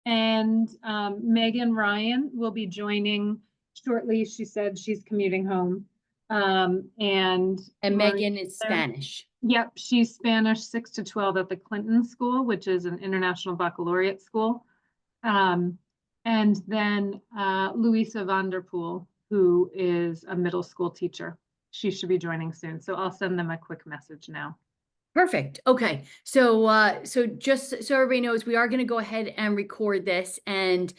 And Megan Ryan will be joining shortly. She said she's commuting home. And Megan is Spanish. Yep, she's Spanish 6 to 12 at the Clinton School, which is an international baccalaureate school. And then Louisa Vanderpool, who is a middle school teacher. She should be joining soon. So I'll send them a quick message now. Perfect. Okay. So just so everybody knows, we are going to go ahead and record this and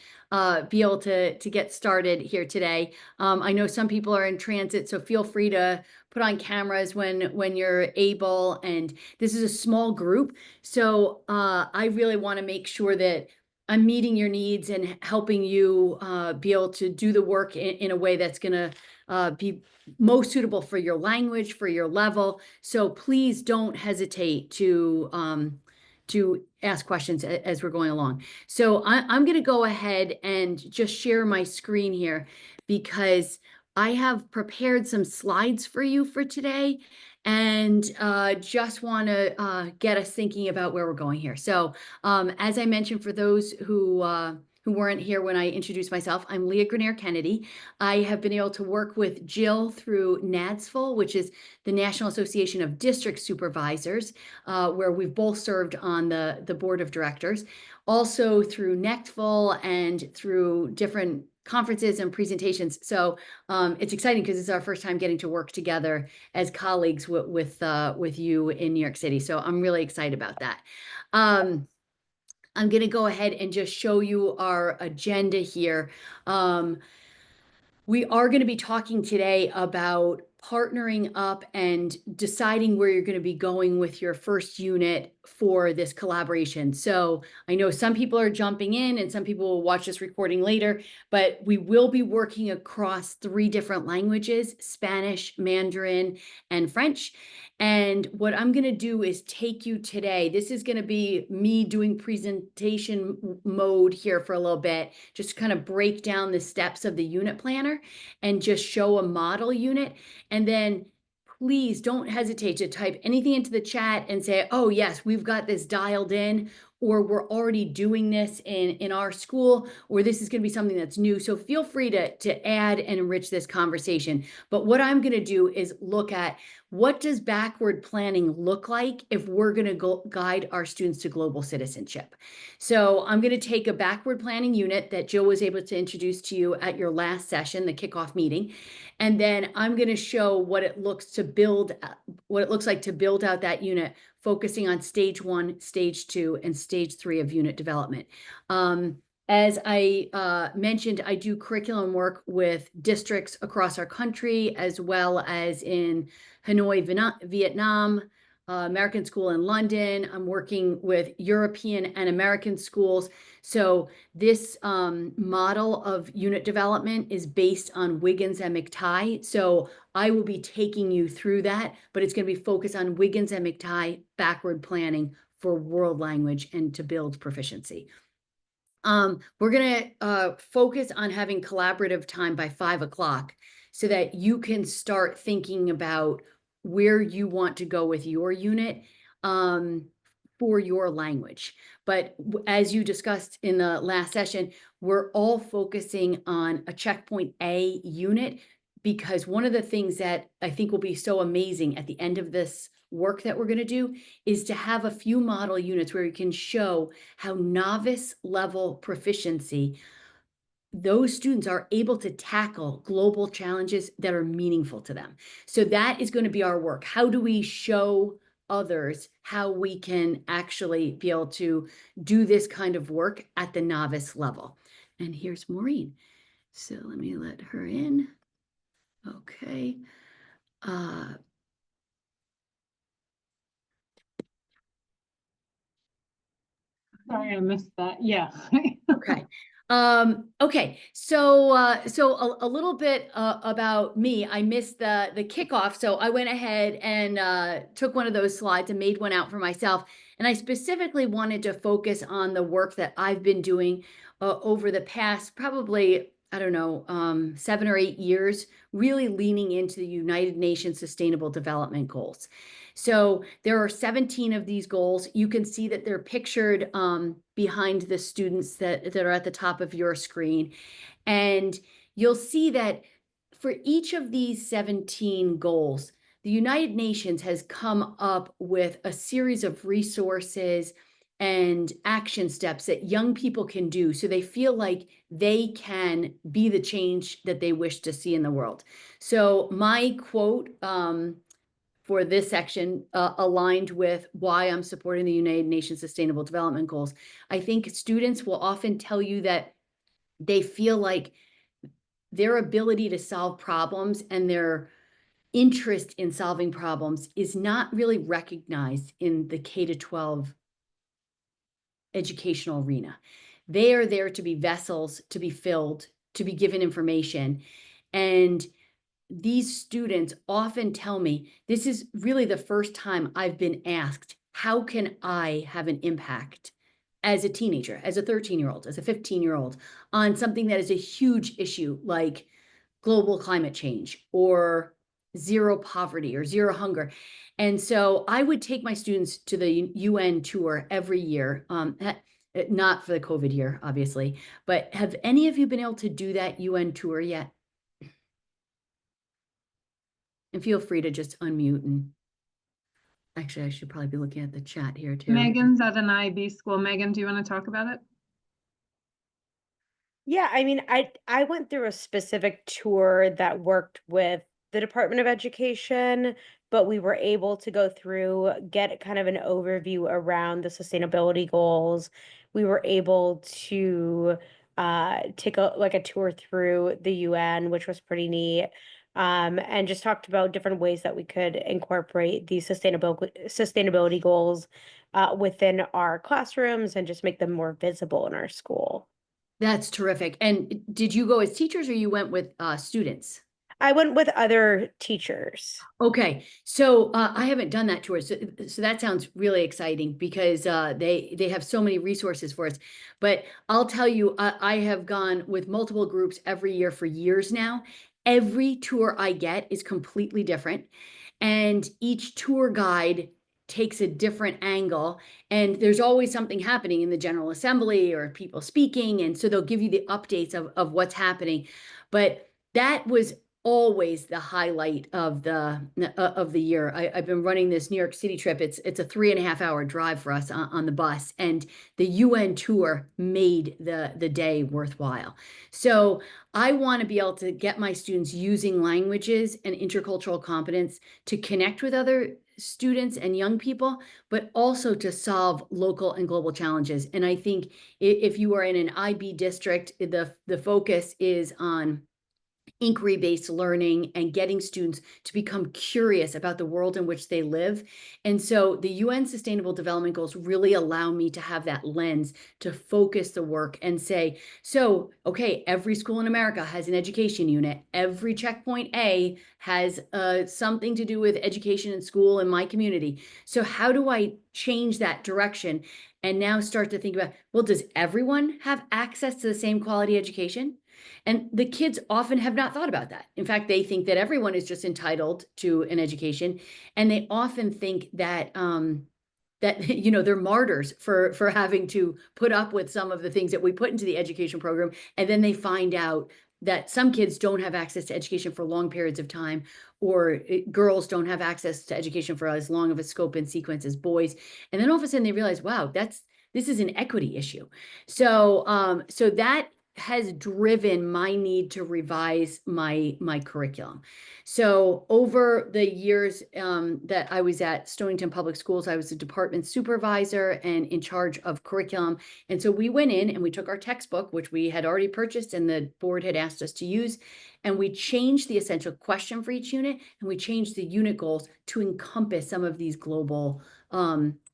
be able to get started here today. I know some people are in transit, so feel free to put on cameras when you're able. And this is a small group, so I really want to make sure that I'm meeting your needs and helping you be able to do the work in a way that's going to be most suitable for your language, for your level. So please don't hesitate to ask questions as we're going along. So I'm going to go ahead and just share my screen here because I have prepared some slides for you for today, and just want to get us thinking about where we're going here. So as I mentioned, for those who weren't here when I introduced myself, I'm Leah Grenier Kennedy. I have been able to work with Jill through NADSFL, which is the National Association of District Supervisors, where we've both served on the board of directors. Also through NECTFL and through different conferences and presentations. So it's exciting because it's our first time getting to work together as colleagues with you in New York City. So I'm really excited about that. I'm going to go ahead and just show you our agenda here. We are going to be talking today about partnering up and deciding where you're going to be going with your first unit for this collaboration. So I know some people are jumping in and some people will watch this recording later, but we will be working across 3 different languages: Spanish, Mandarin, and French. And what I'm going to do is take you today. This is going to be me doing presentation mode here for a little bit, just kind of break down the steps of the unit planner and just show a model unit. And then please don't hesitate to type anything into the chat and say, oh yes, we've got this dialed in, or we're already doing this in our school, or this is going to be something that's new. So feel free to add and enrich this conversation. But what I'm going to do is look at, what does backward planning look like if we're going to guide our students to global citizenship? So I'm going to take a backward planning unit that Jill was able to introduce to you at your last session, the kickoff meeting. And then I'm going to show what it looks like to build out that unit, focusing on stage 1, stage 2, and stage 3 of unit development. As I mentioned, I do curriculum work with districts across our country, as well as in Hanoi, Vietnam, American School in London. I'm working with European and American schools. So this model of unit development is based on Wiggins and McTighe. So I will be taking you through that, but it's going to be focused on Wiggins and McTighe backward planning for world language and to build proficiency. We're going to focus on having collaborative time by 5 o'clock so that you can start thinking about where you want to go with your unit for your language. But as you discussed in the last session, we're all focusing on a checkpoint A unit, because one of the things that I think will be so amazing at the end of this work that we're going to do is to have a few model units where you can show how novice level proficiency, those students are able to tackle global challenges that are meaningful to them. So that is going to be our work. How do we show others how we can actually be able to do this kind of work at the novice level? And here's Maureen. So let me let her in. Okay. Sorry, I missed that. Yeah. Okay. Okay. So a little bit about me. I missed the kickoff, so I went ahead and took one of those slides and made one out for myself. And I specifically wanted to focus on the work that I've been doing over the past probably, I don't know, 7 or 8 years, really leaning into the United Nations Sustainable Development Goals. So there are 17 of these goals. You can see that they're pictured behind the students that are at the top of your screen. And you'll see that for each of these 17 goals, the United Nations has come up with a series of resources and action steps that young people can do so they feel like they can be the change that they wish to see in the world. So my quote for this section aligned with why I'm supporting the United Nations Sustainable Development Goals. I think students will often tell you that they feel like their ability to solve problems and their interest in solving problems is not really recognized in the K to 12 educational arena. They are there to be vessels, to be filled, to be given information. And these students often tell me, this is really the first time I've been asked, how can I have an impact as a teenager, as a 13-year-old, as a 15-year-old, on something that is a huge issue like global climate change or zero poverty or zero hunger. And so I would take my students to the UN tour every year, not for the COVID year, obviously, but have any of you been able to do that UN tour yet? And feel free to just unmute, and actually I should probably be looking at the chat here too. Megan's at an IB school. Megan, do you want to talk about it? Yeah, I mean, I went through a specific tour that worked with the Department of Education, but we were able to go through, get kind of an overview around the sustainability goals. We were able to take a tour through the UN, which was pretty neat. And just talked about different ways that we could incorporate these sustainability goals within our classrooms and just make them more visible in our school. That's terrific. And did you go as teachers or you went with students? I went with other teachers. Okay, so I haven't done that tour, so that sounds really exciting because they have so many resources for us. But I'll tell you, I have gone with multiple groups every year for years now. Every tour I get is completely different, and each tour guide takes a different angle, and there's always something happening in the General Assembly or people speaking, and so they'll give you the updates of what's happening. But that was always the highlight of the year. I've been running this New York City trip. It's a 3.5 hour drive for us on the bus, and the UN tour made the day worthwhile. So I want to be able to get my students using languages and intercultural competence to connect with other students and young people, but also to solve local and global challenges. And I think if you are in an IB district, the focus is on inquiry-based learning and getting students to become curious about the world in which they live. And so the UN Sustainable Development Goals really allow me to have that lens to focus the work and say, so, okay, every school in America has an education unit. Every checkpoint A has something to do with education and school in my community. So how do I change that direction and now start to think about, well, does everyone have access to the same quality education? And the kids often have not thought about that. In fact, they think that everyone is just entitled to an education, and they often think that that they're martyrs for having to put up with some of the things that we put into the education program, and then they find out that some kids don't have access to education for long periods of time, or girls don't have access to education for as long of a scope and sequence as boys, and then all of a sudden they realize, wow, this is an equity issue. So so that has driven my need to revise my curriculum. So over the years that I was at Stonington Public Schools, I was a department supervisor and in charge of curriculum. And so we went in and we took our textbook, which we had already purchased and the board had asked us to use, and we changed the essential question for each unit, and we changed the unit goals to encompass some of these global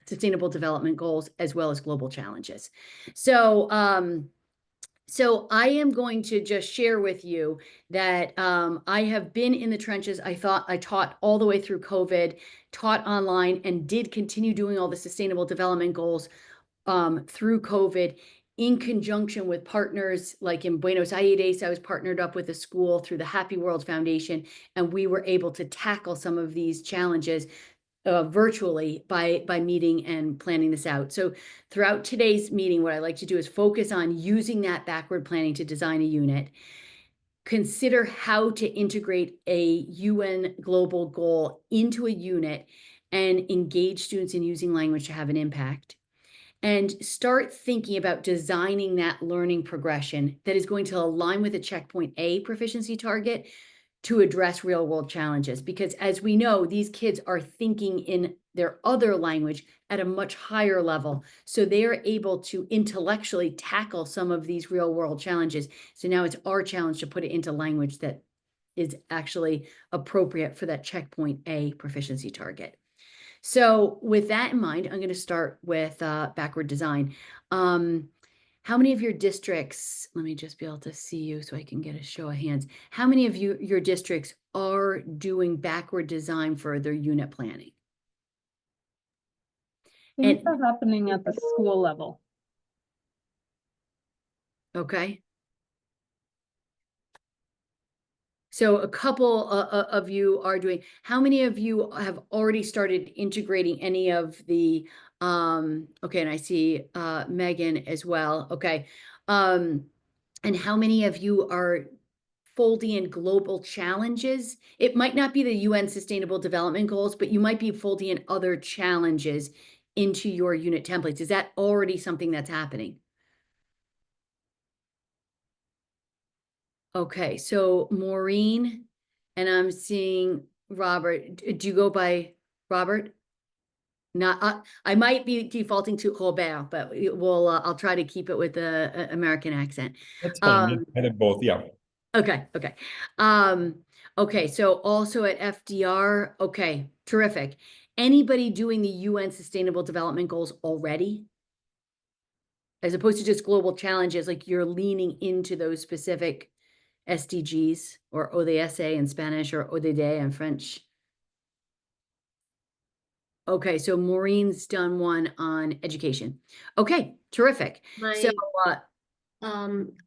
sustainable development goals as well as global challenges. So I am going to just share with you that I have been in the trenches. I taught all the way through COVID, taught online, and did continue doing all the sustainable development goals through COVID in conjunction with partners. Like in Buenos Aires, I was partnered up with a school through the Happy World Foundation, and we were able to tackle some of these challenges virtually by meeting and planning this out. So throughout today's meeting, what I like to do is focus on using that backward planning to design a unit. Consider how to integrate a UN global goal into a unit and engage students in using language to have an impact. And start thinking about designing that learning progression that is going to align with a checkpoint A proficiency target to address real world challenges. Because as we know, these kids are thinking in their other language at a much higher level. So they are able to intellectually tackle some of these real world challenges. So now it's our challenge to put it into language that is actually appropriate for that checkpoint A proficiency target. So with that in mind, I'm going to start with backward design. How many of your districts, let me just be able to see you so I can get a show of hands. How many of your districts are doing backward design for their unit planning? Things are happening at the school level. Okay. So a couple of you are doing, how many of you have already started integrating any of the, okay, and I see Megan as well, okay. And how many of you are folding in global challenges? It might not be the UN Sustainable Development Goals, but you might be folding in other challenges into your unit templates. Is that already something that's happening? Okay, so Maureen, and I'm seeing Robert. Do you go by Robert? Not, I might be defaulting to Robert, but we'll, I'll try to keep it with the American accent. That's fine. I did both. Yeah. Okay. Okay. So also at FDR. Okay. Terrific. Anybody doing the UN Sustainable Development Goals already? As opposed to just global challenges, like you're leaning into those specific SDGs or ODS in Spanish or ODD in French. Okay, so Maureen's done one on education. Okay, terrific. So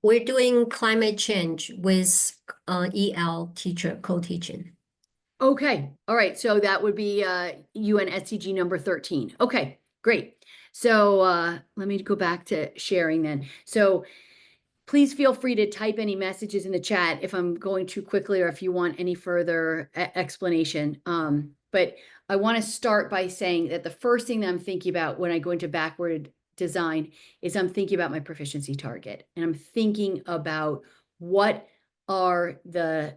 we're doing climate change with EL teacher co-teaching. okay, all right. So that would be UN SDG number 13. Okay, great. So let me go back to sharing then. So please feel free to type any messages in the chat if I'm going too quickly or if you want any further explanation. But I want to start by saying that the first thing that I'm thinking about when I go into backward design is I'm thinking about my proficiency target. And I'm thinking about what are the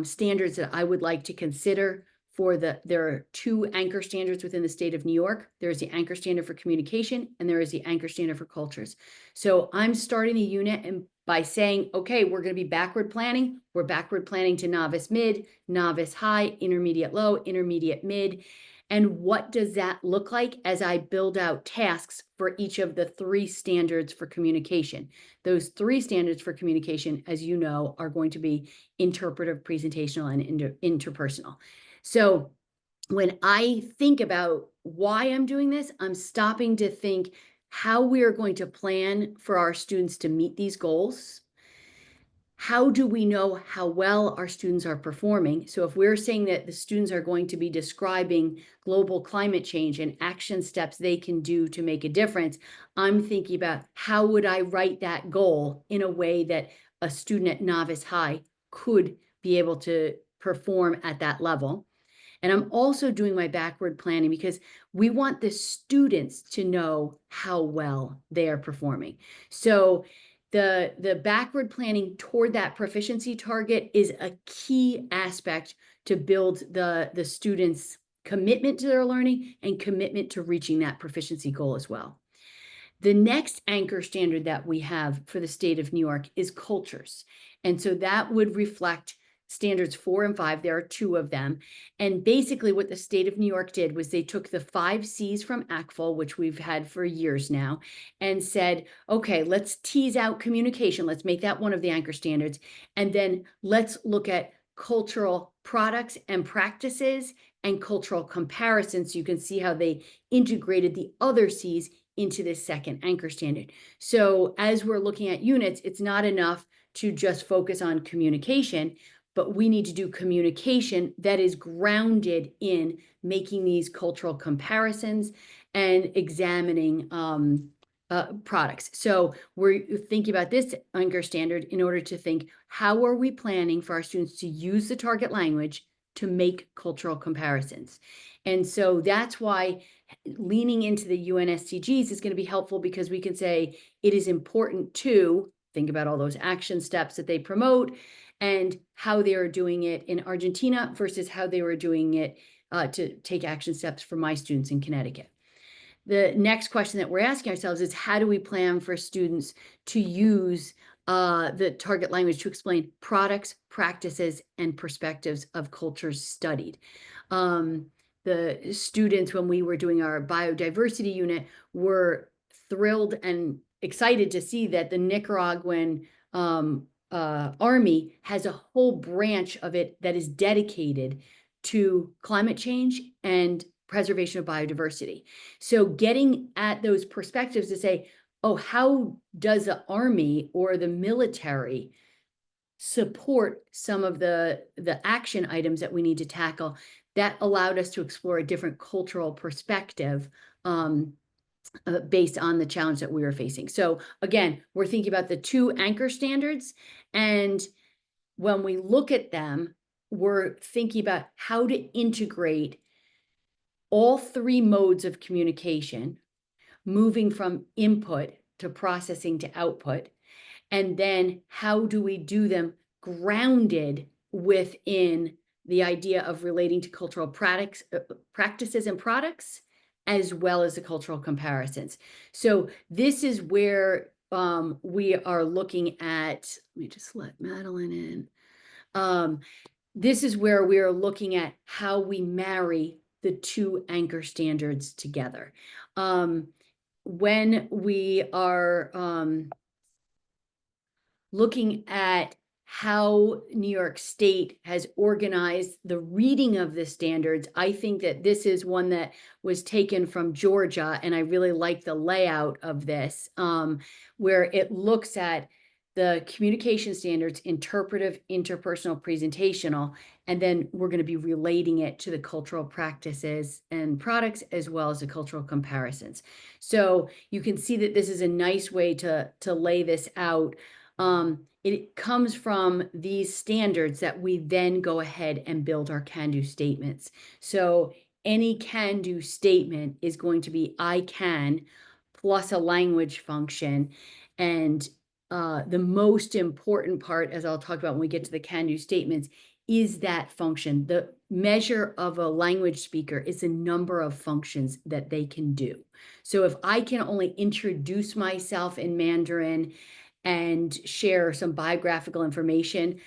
standards that I would like to consider for there are two anchor standards within the state of New York. There is the anchor standard for communication and there is the anchor standard for cultures. So I'm starting the unit and by saying, okay, we're going to be backward planning. We're backward planning to novice mid, novice high, intermediate low, intermediate mid. And what does that look like as I build out tasks for each of the three standards for communication? Those three standards for communication, as you know, are going to be interpretive, presentational, and interpersonal. So when I think about why I'm doing this, I'm stopping to think how we are going to plan for our students to meet these goals. How do we know how well our students are performing? So if we're saying that the students are going to be describing global climate change and action steps they can do to make a difference, I'm thinking about how would I write that goal in a way that a student at novice high could be able to perform at that level. And I'm also doing my backward planning because we want the students to know how well they are performing. So the backward planning toward that proficiency target is a key aspect to build the students' commitment to their learning and commitment to reaching that proficiency goal as well. The next anchor standard that we have for the state of New York is cultures. And so that would reflect standards 4 and 5. There are 2 of them. And basically what the state of New York did was they took the 5 C's from ACFL, which we've had for years now, and said, okay, let's tease out communication. Let's make that one of the anchor standards. And then let's look at cultural products and practices and cultural comparisons. So you can see how they integrated the other C's into this second anchor standard. So as we're looking at units, it's not enough to just focus on communication. but we need to do communication that is grounded in making these cultural comparisons and examining products. So we're thinking about this anchor standard in order to think, how are we planning for our students to use the target language to make cultural comparisons? And so that's why leaning into the UN SDGs is going to be helpful, because we can say it is important to think about all those action steps that they promote and how they are doing it in Argentina versus how they were doing it to take action steps for my students in Connecticut. The next question that we're asking ourselves is, how do we plan for students to use the target language to explain products, practices, and perspectives of cultures studied? The students, when we were doing our biodiversity unit, were thrilled and excited to see that the Nicaraguan Army has a whole branch of it that is dedicated to climate change and preservation of biodiversity. So getting at those perspectives to say, oh, how does the Army or the military support some of the action items that we need to tackle? That allowed us to explore a different cultural perspective based on the challenge that we were facing. So again, we're thinking about the two anchor standards, and when we look at them, we're thinking about how to integrate all three modes of communication, moving from input to processing to output, and then how do we do them grounded within the idea of relating to cultural practices and products, as well as the cultural comparisons. So this is where we are looking at, let me just let Madeline in. This is where we are looking at how we marry the two anchor standards together. When we are looking at how New York State has organized the reading of the standards, I think that this is one that was taken from Georgia, and I really like the layout of this, where it looks at the communication standards, interpretive, interpersonal, presentational, and then we're going to be relating it to the cultural practices and products, as well as the cultural comparisons. So you can see that this is a nice way to lay this out. It comes from these standards that we then go ahead and build our can-do statements. So any can-do statement is going to be I can plus a language function. And the most important part, as I'll talk about when we get to the can-do statements, is that function. The measure of a language speaker is the number of functions that they can do. So if I can only introduce myself in Mandarin and share some biographical information,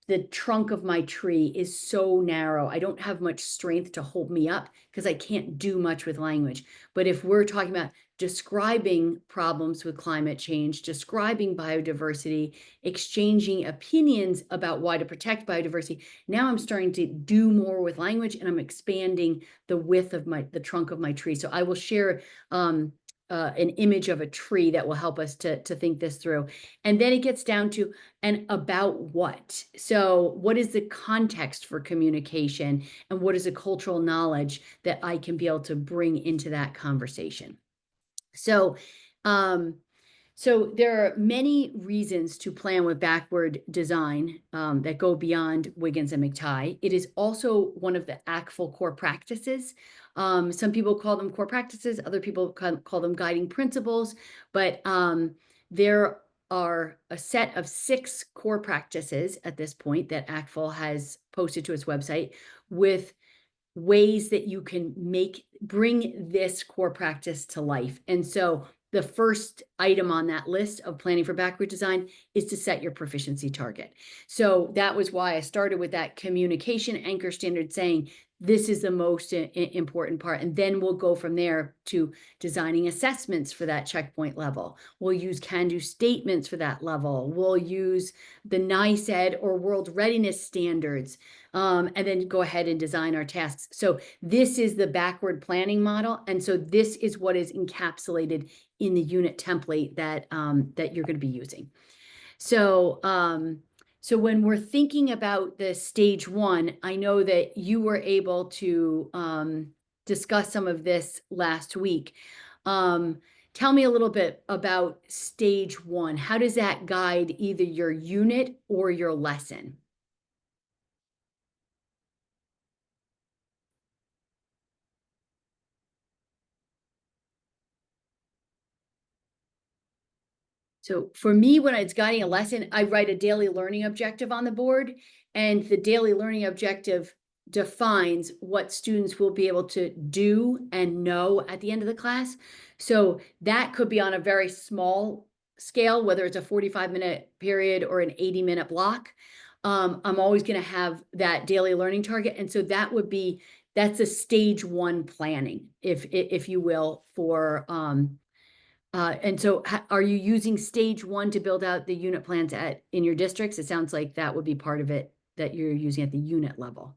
the trunk of my tree is so narrow. I don't have much strength to hold me up because I can't do much with language. But if we're talking about describing problems with climate change, describing biodiversity, exchanging opinions about why to protect biodiversity, now I'm starting to do more with language, and I'm expanding the width of the trunk of my tree. So I will share an image of a tree that will help us to think this through. And then it gets down to, and about what? So what is the context for communication, and what is the cultural knowledge that I can be able to bring into that conversation? So, so there are many reasons to plan with backward design that go beyond Wiggins and McTighe. It is also one of the ACTFL core practices. Some people call them core practices, other people call them guiding principles, but there are a set of 6 core practices at this point that ACTFL has posted to its website, with ways that you can bring this core practice to life. And so the first item on that list of planning for backward design is to set your proficiency target. So that was why I started with that communication anchor standard, saying this is the most important part. And then we'll go from there to designing assessments for that checkpoint level. We'll use can-do statements for that level. We'll use the NICEAD or World Readiness Standards, and then go ahead and design our tasks. So this is the backward planning model. And so this is what is encapsulated in the unit template that, that you're going to be using. So So when we're thinking about the stage one, I know that you were able to discuss some of this last week. Tell me a little bit about stage one. How does that guide either your unit or your lesson? So for me, when it's guiding a lesson, I write a daily learning objective on the board, and the daily learning objective defines what students will be able to do and know at the end of the class. So that could be on a very small scale, whether it's a 45-minute period or an 80-minute block. I'm always going to have that daily learning target. And so that's a stage one planning, if you will, for and so are you using stage one to build out the unit plans in your districts? It sounds like that would be part of it that you're using at the unit level.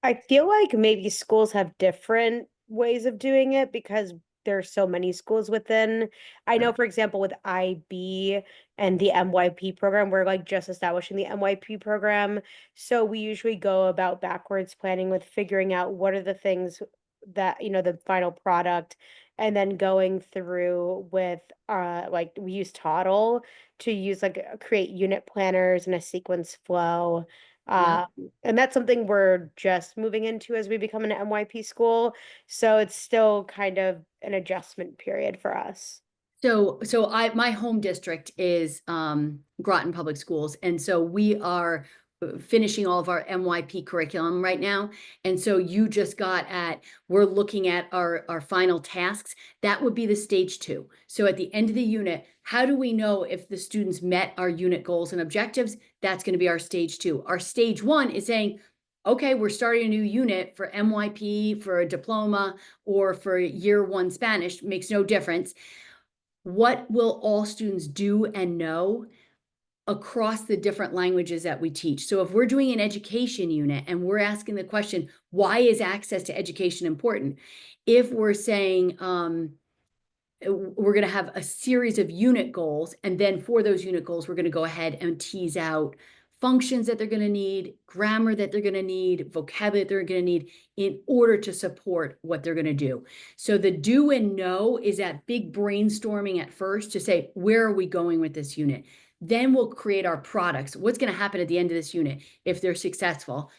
I feel like maybe schools have different ways of doing it because there's so many schools within. I know, for example, with IB and the MYP program, we're like just establishing the MYP program. So we usually go about backwards planning with figuring out what are the things that, the final product, and then going through with like we use Toddle to use like create unit planners and a sequence flow. Yeah. And that's something we're just moving into as we become an MYP school. So it's still kind of an adjustment period for us. So my home district is Groton Public Schools, and so we are finishing all of our MYP curriculum right now. And so you just we're looking at our final tasks. That would be the stage two. So at the end of the unit, how do we know if the students met our unit goals and objectives? That's going to be our stage two. Our stage one is saying, okay, we're starting a new unit for MYP, for a diploma, or for year one Spanish, makes no difference. What will all students do and know across the different languages that we teach? So if we're doing an education unit and we're asking the question, why is access to education important? If we're saying, we're going to have a series of unit goals, and then for those unit goals, we're going to go ahead and tease out functions that they're going to need, grammar that they're going to need, vocabulary that they're going to need in order to support what they're going to do. So the do and know is that big brainstorming at first to say, where are we going with this unit? Then we'll create our products. What's going to happen at the end of this unit if they're successful?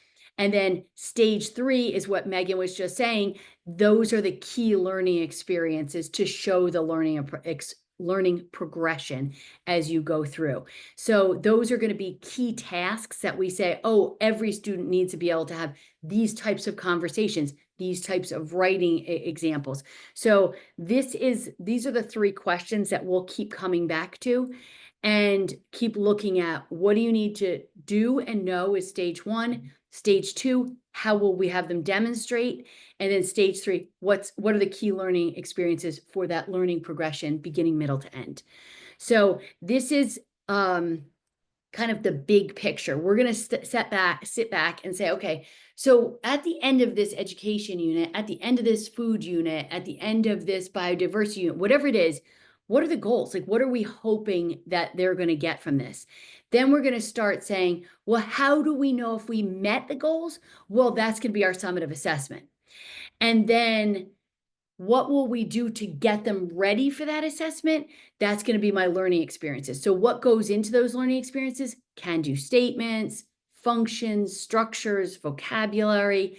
And then stage three is what Megan was just saying. Those are the key learning experiences to show the learning progression as you go through. So those are going to be key tasks that we say, oh, every student needs to be able to have these types of conversations, these types of writing examples. So these are the three questions that we'll keep coming back to and keep looking at. What do you need to do and know is stage one. Stage two, how will we have them demonstrate? And then stage three, what are the key learning experiences for that learning progression, beginning, middle to end? So this is kind of the big picture. We're going to sit back and say, okay, so at the end of this education unit, at the end of this food unit, at the end of this biodiversity unit, whatever it is, what are the goals? Like, what are we hoping that they're going to get from this? Then we're going to start saying, well, how do we know if we met the goals? Well, that's going to be our summative assessment. And then what will we do to get them ready for that assessment? That's going to be my learning experiences. So what goes into those learning experiences? Can-do statements, functions, structures, vocabulary,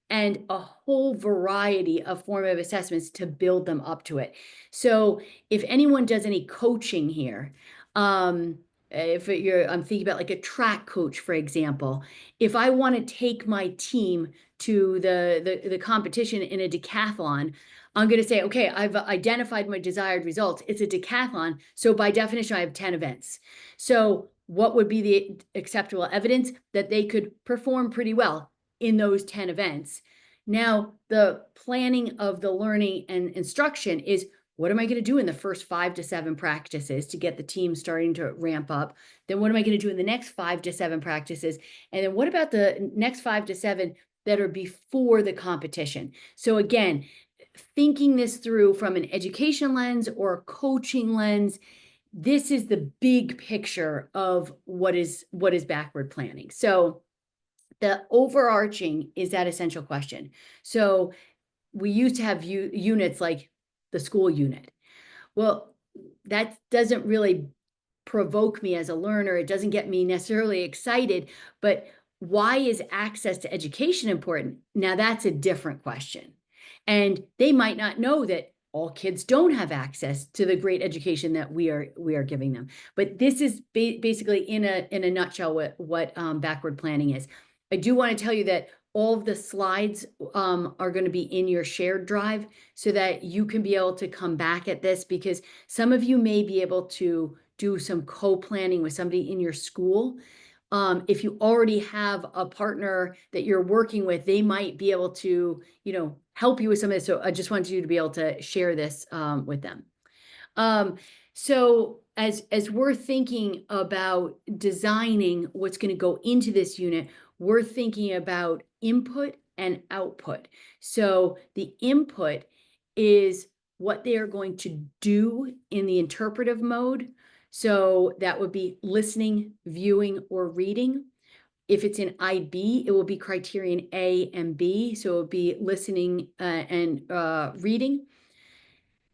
and a whole variety of formative assessments to build them up to it. So if anyone does any coaching here, I'm thinking about like a track coach, for example. If I want to take my team to the competition in a decathlon, I'm going to say, okay, I've identified my desired results. It's a decathlon. So by definition, I have 10 events. So what would be the acceptable evidence that they could perform pretty well in those 10 events? Now, the planning of the learning and instruction is, what am I going to do in the first 5 to 7 practices to get the team starting to ramp up? Then what am I going to do in the next 5 to 7 practices? And then what about the next 5 to 7 that are before the competition? So again, thinking this through from an education lens or a coaching lens, this is the big picture of what is backward planning. So the overarching is that essential question. So we used to have units like the school unit. Well, that doesn't really provoke me as a learner. It doesn't get me necessarily excited, but why is access to education important? Now that's a different question. And they might not know that all kids don't have access to the great education that we are giving them. But this is basically in a nutshell what backward planning is. I do want to tell you that all of the slides are going to be in your shared drive so that you can be able to come back at this, because some of you may be able to do some co-planning with somebody in your school. If you already have a partner that you're working with, they might be able to, help you with some of this. So I just wanted you to be able to share this with them. So as we're thinking about designing what's going to go into this unit, we're thinking about input and output. So the input is what they are going to do in the interpretive mode. So that would be listening, viewing, or reading. If it's in IB, it will be criterion A and B. So it would be listening and reading.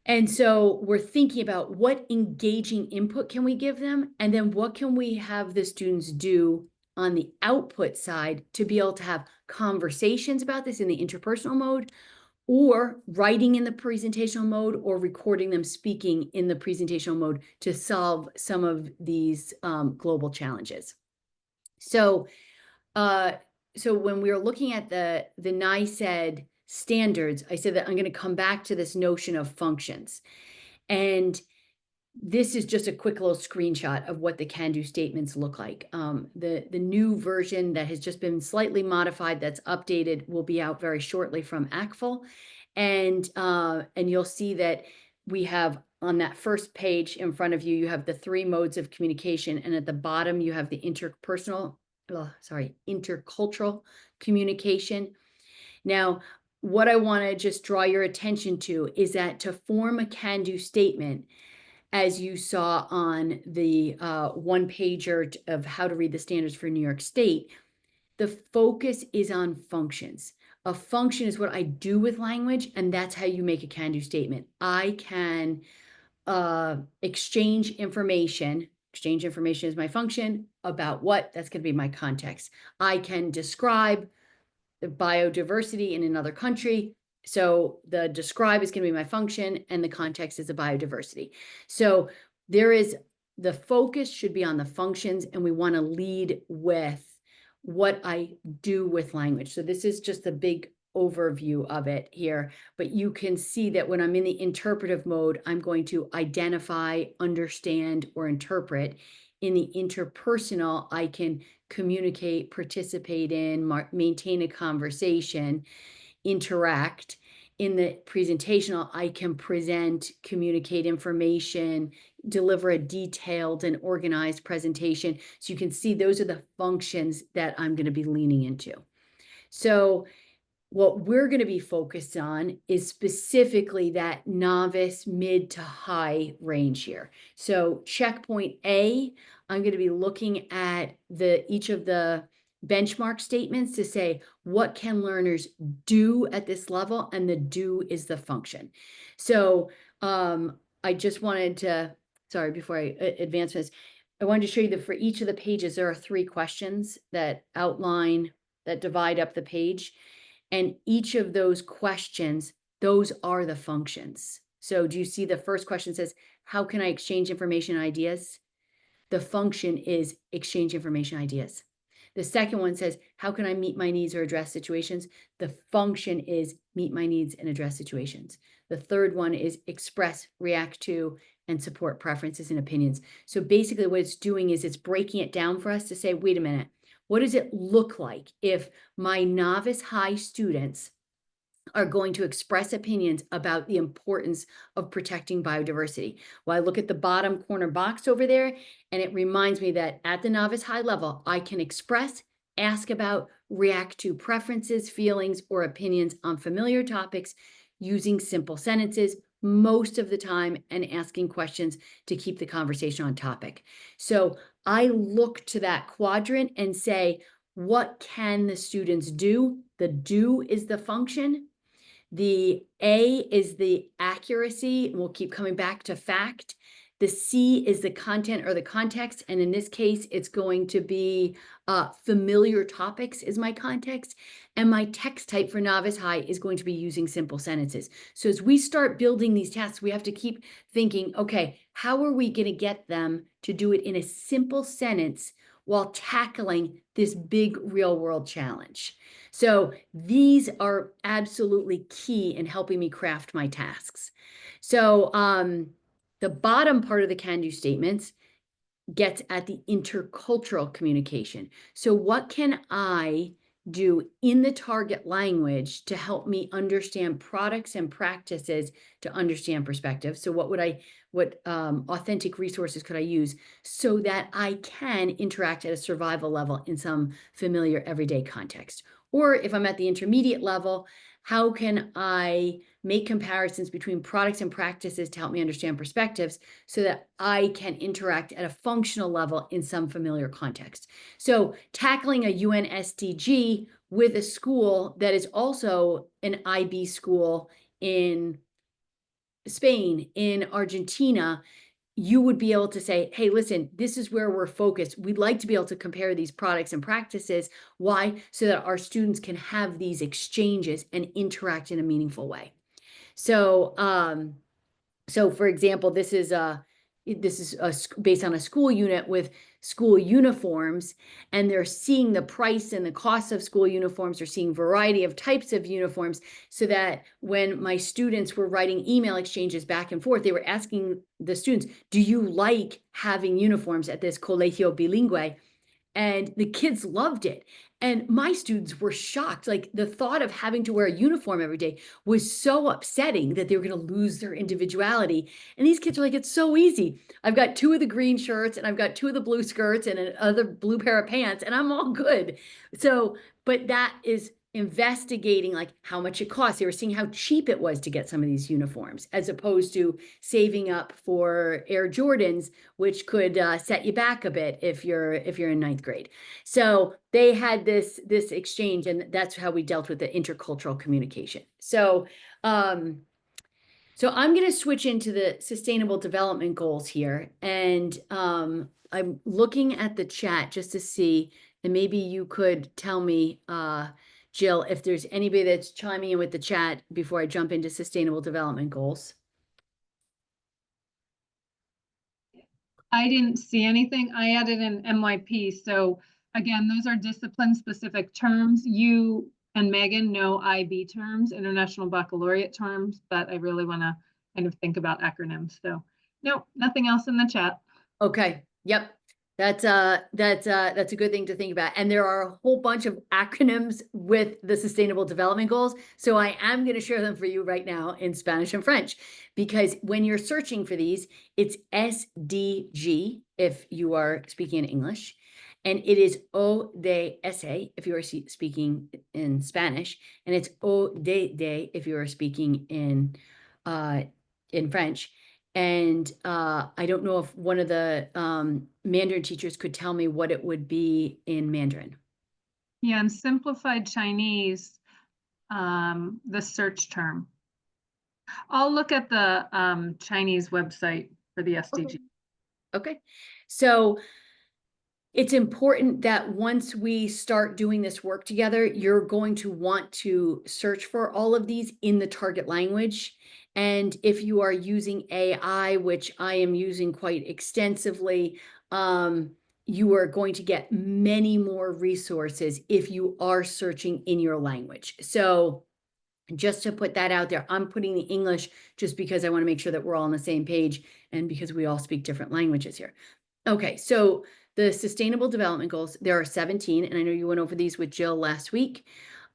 And so we're thinking about what engaging input can we give them, and then what can we have the students do on the output side to be able to have conversations about this in the interpersonal mode, or writing in the presentational mode, or recording them speaking in the presentational mode to solve some of these global challenges. So when we were looking at the NICEAD standards, I said that I'm going to come back to this notion of functions. And this is just a quick little screenshot of what the can-do statements look like. The new version that has just been slightly modified, that's updated, will be out very shortly from ACFL. And you'll see that we have on that first page in front of you, you have the 3 modes of communication. And at the bottom, you have the intercultural communication. Now, what I want to just draw your attention to is that to form a can-do statement, as you saw on the one-pager of how to read the standards for New York State, the focus is on functions. A function is what I do with language, and that's how you make a can-do statement. I can exchange information. Exchange information is my function. About what? That's going to be my context. I can describe the biodiversity in another country. So the describe is going to be my function, and the context is the biodiversity. So the focus should be on the functions, and we want to lead with what I do with language. So this is just a big overview of it here, but you can see that when I'm in the interpretive mode, I'm going to identify, understand, or interpret. In the interpersonal, I can communicate, participate in, maintain a conversation, interact. In the presentational, I can present, communicate information, deliver a detailed and organized presentation. So you can see those are the functions that I'm going to be leaning into. So what we're going to be focused on is specifically that novice, mid to high range here. So checkpoint A, I'm going to be looking at each of the benchmark statements to say, what can learners do at this level? And the do is the function. So I just wanted to, sorry, before I advance this, I wanted to show you that for each of the pages, there are 3 questions that outline, that divide up the page. And each of those questions, those are the functions. So do you see the first question says, how can I exchange information and ideas? The function is exchange information ideas. The second one says, how can I meet my needs or address situations? The function is meet my needs and address situations. The third one is express, react to, and support preferences and opinions. So basically what it's doing is it's breaking it down for us to say, wait a minute, what does it look like if my novice high students are going to express opinions about the importance of protecting biodiversity? Well, I look at the bottom corner box over there, and it reminds me that at the novice high level, I can express, ask about, react to preferences, feelings, or opinions on familiar topics, using simple sentences most of the time and asking questions to keep the conversation on topic. So I look to that quadrant and say, what can the students do? The do is the function. The A is the accuracy, and we'll keep coming back to fact. The C is the content or the context, and in this case, it's going to be familiar topics is my context, and my text type for novice high is going to be using simple sentences. So as we start building these tasks, we have to keep thinking, okay, how are we going to get them to do it in a simple sentence while tackling this big real world challenge? So these are absolutely key in helping me craft my tasks. So the bottom part of the can-do statements gets at the intercultural communication. So what can I do in the target language to help me understand products and practices to understand perspective? So what authentic resources could I use so that I can interact at a survival level in some familiar everyday context? Or if I'm at the intermediate level, how can I make comparisons between products and practices to help me understand perspectives so that I can interact at a functional level in some familiar context? So tackling a UN SDG with a school that is also an IB school in Spain, in Argentina, you would be able to say, hey, listen, this is where we're focused. We'd like to be able to compare these products and practices. Why? So that our students can have these exchanges and interact in a meaningful way. So, so for example, this is based on a school unit with school uniforms, and they're seeing the price and the cost of school uniforms. They're seeing variety of types of uniforms, so that when my students were writing email exchanges back and forth, they were asking the students, do you like having uniforms at this colegio bilingüe? And the kids loved it. And my students were shocked. Like, the thought of having to wear a uniform every day was so upsetting that they were going to lose their individuality. And these kids are like, it's so easy. I've got 2 of the green shirts and I've got 2 of the blue skirts and another blue pair of pants, and I'm all good. So, but that is investigating like how much it costs. They were seeing how cheap it was to get some of these uniforms, as opposed to saving up for Air Jordans, which could set you back a bit if you're in 9th grade. So they had this exchange, and that's how we dealt with the intercultural communication. So so I'm going to switch into the sustainable development goals here, and I'm looking at the chat just to see, and maybe you could tell me, Jill, if there's anybody that's chiming in with the chat before I jump into sustainable development goals. I didn't see anything. I added an MYP. So again, those are discipline-specific terms. You and Megan know IB terms, International Baccalaureate terms, but I really want to kind of think about acronyms. So no, nothing else in the chat. Okay. Yep. That's a good thing to think about. And there are a whole bunch of acronyms with the Sustainable Development Goals. So I am going to share them for you right now in Spanish and French, because when you're searching for these, it's SDG if you are speaking in English, and it is ODSA if you are speaking in Spanish, and it's ODD if you are speaking in French. And I don't know if one of the Mandarin teachers could tell me what it would be in Mandarin. Yeah, in simplified Chinese, the search term. I'll look at the Chinese website for the SDG. Okay. So it's important that once we start doing this work together, you're going to want to search for all of these in the target language. And if you are using AI, which I am using quite extensively, you are going to get many more resources if you are searching in your language. So just to put that out there, I'm putting the English just because I want to make sure that we're all on the same page, and because we all speak different languages here. Okay, so the Sustainable Development Goals, there are 17, and I know you went over these with Jill last week.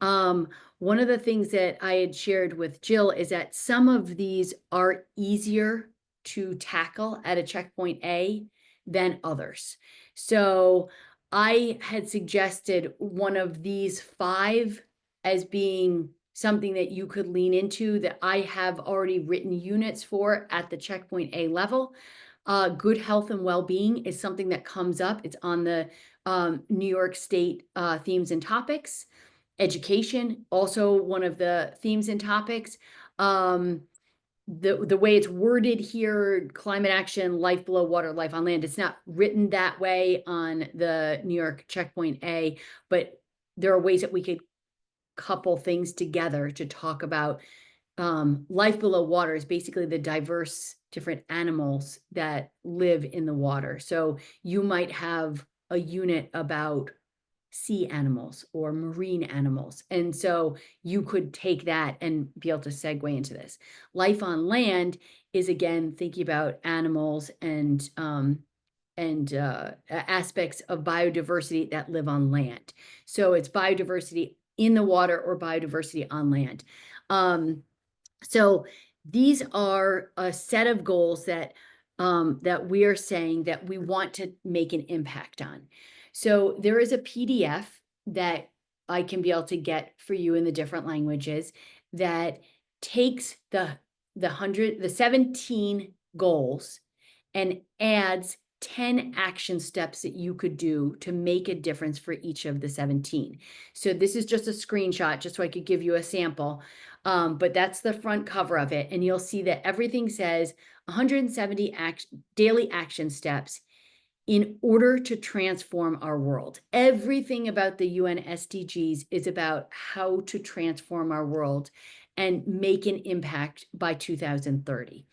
One of the things that I had shared with Jill is that some of these are easier to tackle at a checkpoint A than others. So I had suggested one of these 5 as being something that you could lean into that I have already written units for at the checkpoint A level. Good health and well-being is something that comes up. It's on the New York State themes and topics. Education, also one of the themes and topics. The way it's worded here, climate action, life below water, life on land, it's not written that way on the New York checkpoint A, but there are ways that we could couple things together to talk about life below water is basically the diverse different animals that live in the water. So you might have a unit about sea animals or marine animals. And so you could take that and be able to segue into this. Life on land is, again, thinking about animals and aspects of biodiversity that live on land. So it's biodiversity in the water or biodiversity on land. So these are a set of goals that that we are saying that we want to make an impact on. So there is a PDF that I can be able to get for you in the different languages that takes the 17 goals and adds 10 action steps that you could do to make a difference for each of the 17. So this is just a screenshot, just so I could give you a sample. But that's the front cover of it. And you'll see that everything says 170 daily action steps in order to transform our world. Everything about the UN SDGs is about how to transform our world and make an impact by 2030.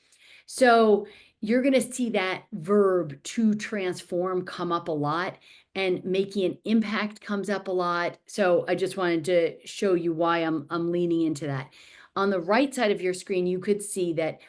So you're going to see that verb to transform come up a lot, and making an impact comes up a lot. So I just wanted to show you why I'm leaning into that. On the right side of your screen, you could see that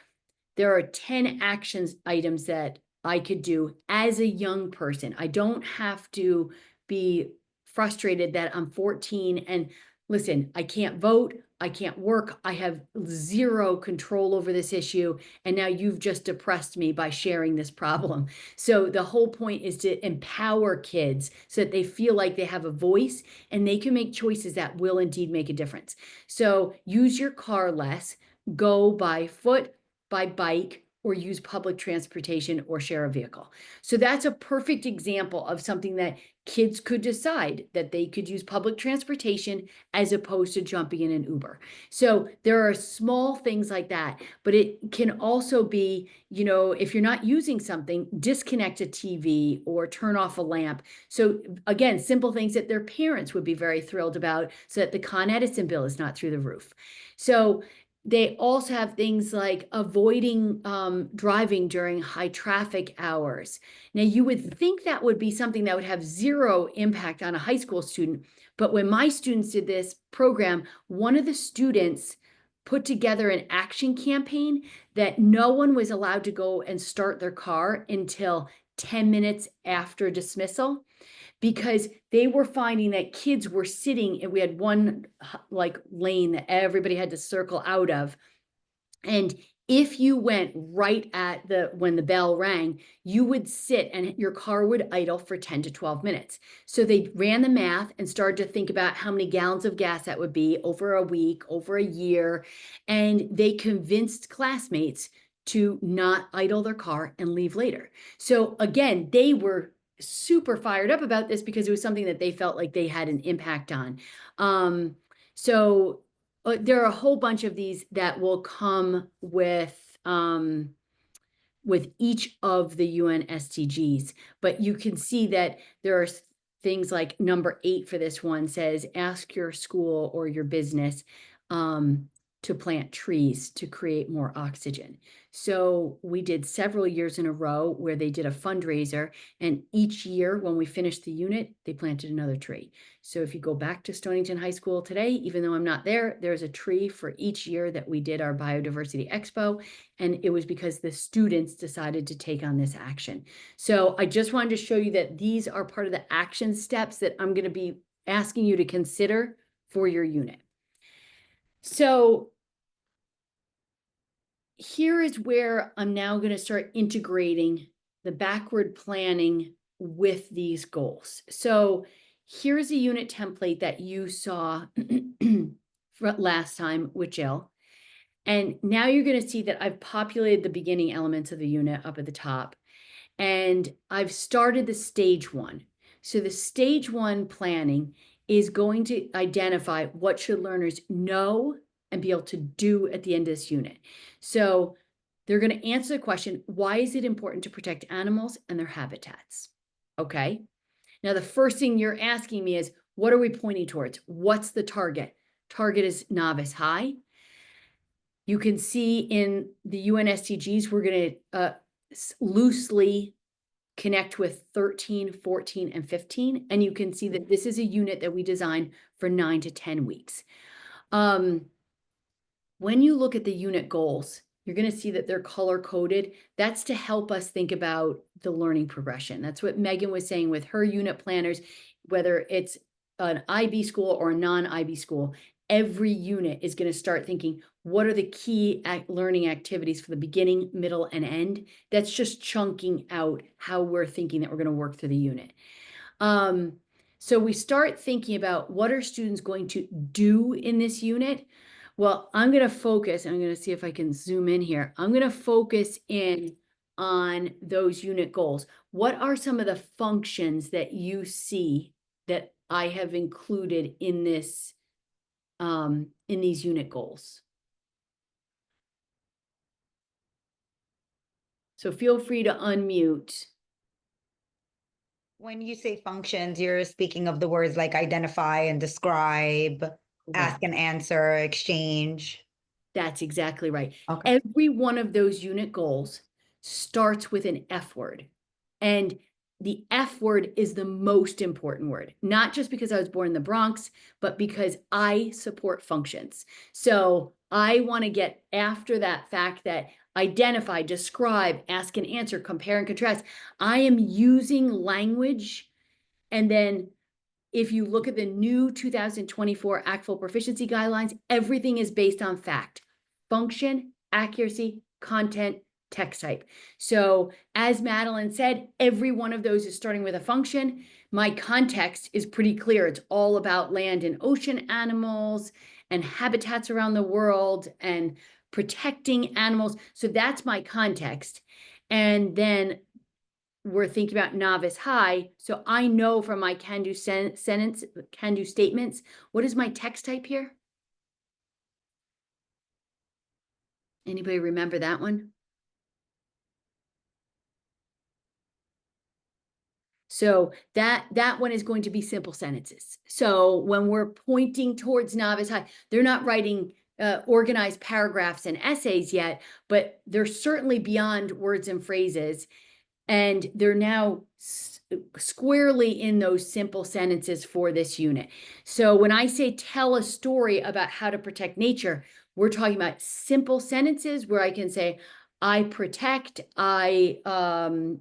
there are 10 actions items that I could do as a young person. I don't have to be frustrated that I'm 14 and listen, I can't vote, I can't work, I have zero control over this issue, and now you've just depressed me by sharing this problem. So the whole point is to empower kids so that they feel like they have a voice and they can make choices that will indeed make a difference. So use your car less, go by foot, by bike, or use public transportation or share a vehicle. So that's a perfect example of something that kids could decide that they could use public transportation as opposed to jumping in an Uber. So there are small things like that, but it can also be, you know, if you're not using something, disconnect a TV or turn off a lamp. So again, simple things that their parents would be very thrilled about so that the Con Edison bill is not through the roof. So they also have things like avoiding driving during high traffic hours. Now, you would think that would be something that would have zero impact on a high school student. But when my students did this program, one of the students put together an action campaign that no one was allowed to go and start their car until 10 minutes after dismissal, because they were finding that kids were sitting, and we had one like lane that everybody had to circle out of. And if you went right at when the bell rang, you would sit and your car would idle for 10 to 12 minutes. So they ran the math and started to think about how many gallons of gas that would be over a week, over a year. And they convinced classmates to not idle their car and leave later. So again, they were super fired up about this because it was something that they felt like they had an impact on. There are a whole bunch of these that will come with each of the UN SDGs, but you can see that there are things like number 8 for this one says, ask your school or your business to plant trees to create more oxygen. So we did several years in a row where they did a fundraiser, and each year when we finished the unit, they planted another tree. So if you go back to Stonington High School today, even though I'm not there, there's a tree for each year that we did our Biodiversity Expo, and it was because the students decided to take on this action. So I just wanted to show you that these are part of the action steps that I'm going to be asking you to consider for your unit. So here is where I'm now going to start integrating the backward planning with these goals. So here's a unit template that you saw last time with Jill. And now you're going to see that I've populated the beginning elements of the unit up at the top. And I've started the stage one. So the stage one planning is going to identify what should learners know and be able to do at the end of this unit. So they're going to answer the question, why is it important to protect animals and their habitats? Okay. Now, the first thing you're asking me is, what are we pointing towards? What's the target? Target is novice high. You can see in the UN SDGs, we're going to loosely connect with 13, 14, and 15. And you can see that this is a unit that we designed for 9 to 10 weeks. When you look at the unit goals, you're going to see that they're color-coded. That's to help us think about the learning progression. That's what Megan was saying with her unit planners, whether it's an IB school or a non-IB school. Every unit is going to start thinking, what are the key learning activities for the beginning, middle, and end? That's just chunking out how we're thinking that we're going to work through the unit. So we start thinking about what are students going to do in this unit? Well, I'm going to focus, and I'm going to see if I can zoom in here. I'm going to focus in on those unit goals. What are some of the functions that you see that I have included in this, in these unit goals? So feel free to unmute. When you say functions, you're speaking of the words like identify and describe, ask and answer, exchange. That's exactly right. Okay. Every one of those unit goals starts with an F word. And the F word is the most important word, not just because I was born in the Bronx, but because I support functions. So I want to get after that fact that identify, describe, ask and answer, compare and contrast. I am using language. And then if you look at the new 2024 ACTFL proficiency guidelines, everything is based on fact, function, accuracy, content, text type. So as Madeline said, every one of those is starting with a function. My context is pretty clear. It's all about land and ocean animals and habitats around the world and protecting animals. So that's my context. And then we're thinking about novice high. So I know from my can-do can-do statements, what is my text type here? Anybody remember that one? So that one is going to be simple sentences. So when we're pointing towards novice high, they're not writing organized paragraphs and essays yet, but they're certainly beyond words and phrases. And they're now squarely in those simple sentences for this unit. So when I say tell a story about how to protect nature, we're talking about simple sentences where I can say, I protect, I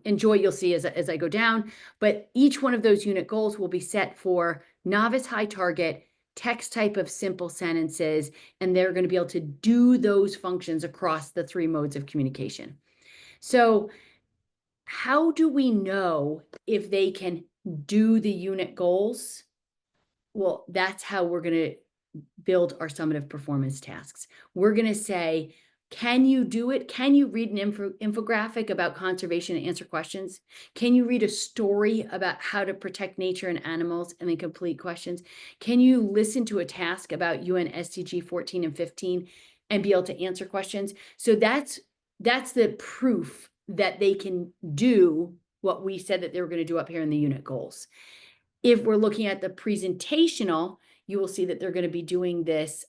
enjoy, you'll see as I go down, but each one of those unit goals will be set for novice high target, text type of simple sentences, and they're going to be able to do those functions across the 3 modes of communication. So how do we know if they can do the unit goals? Well, that's how we're going to build our summative performance tasks. We're going to say, can you do it? Can you read an infographic about conservation and answer questions? Can you read a story about how to protect nature and animals and then complete questions? Can you listen to a task about UN SDG 14 and 15 and be able to answer questions? So that's the proof that they can do what we said that they were going to do up here in the unit goals. If we're looking at the presentational, you will see that they're going to be doing this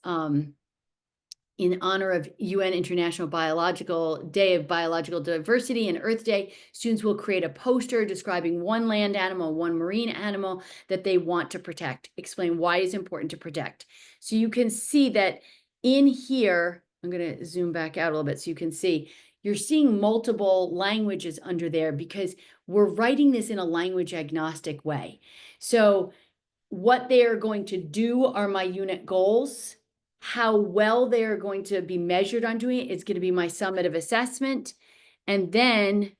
in honor of UN International Day of Biological Diversity and Earth Day. Students will create a poster describing one land animal, one marine animal that they want to protect, explain why it's important to protect. So you can see that in here, I'm going to zoom back out a little bit so you can see, you're seeing multiple languages under there because we're writing this in a language agnostic way. So what they are going to do are my unit goals. How well they are going to be measured on doing it is going to be my summative assessment. And then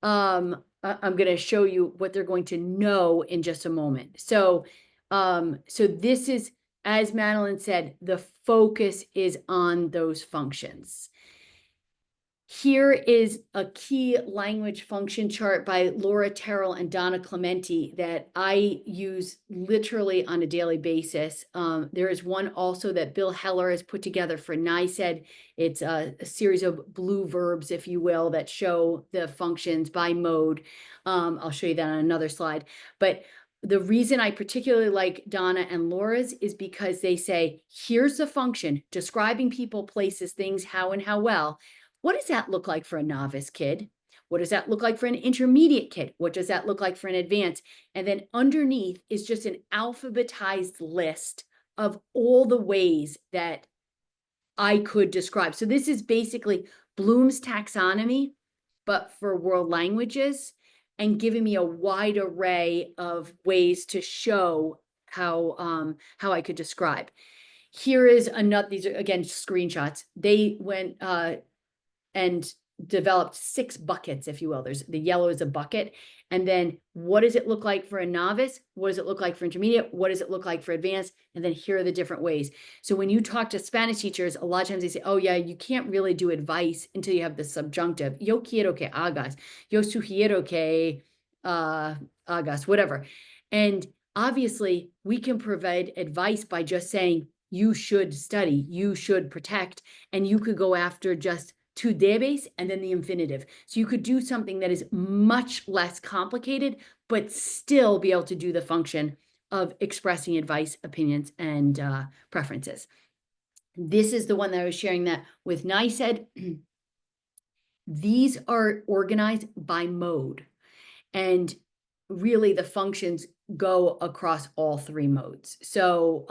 I'm going to show you what they're going to know in just a moment. So, so this is as Madeline said, the focus is on those functions. Here is a key language function chart by Laura Terrell and Donna Clementi that I use literally on a daily basis. There is one also that Bill Heller has put together for NICED. It's a series of blue verbs, if you will, that show the functions by mode. I'll show you that on another slide. But the reason I particularly like Donna and Laura's is because they say, here's the function describing people, places, things, how and how well. What does that look like for a novice kid? What does that look like for an intermediate kid? What does that look like for an advanced? And then underneath is just an alphabetized list of all the ways that I could describe. So this is basically Bloom's taxonomy, but for world languages, and giving me a wide array of ways to show how I could describe. Here is another, these are again screenshots. They went and developed 6 buckets, if you will. There's the yellow is a bucket. And then what does it look like for a novice? What does it look like for intermediate? What does it look like for advanced? And then here are the different ways. So when you talk to Spanish teachers, a lot of times they say, oh yeah, you can't really do advice until you have the subjunctive. Yo quiero que hagas. Yo sugiero que hagas, whatever. And obviously we can provide advice by just saying, you should study, you should protect, and you could go after just tu debes and then the infinitive. So you could do something that is much less complicated, but still be able to do the function of expressing advice, opinions, and preferences. This is the one that I was sharing that with NICED. These are organized by mode. And really the functions go across all 3 modes. So,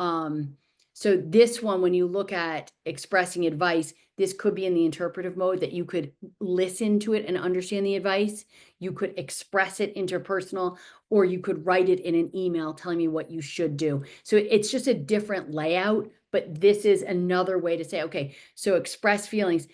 so this one, when you look at expressing advice, this could be in the interpretive mode that you could listen to it and understand the advice. You could express it interpersonal, or you could write it in an email telling me what you should do. So it's just a different layout, but this is another way to say, okay, so express feelings.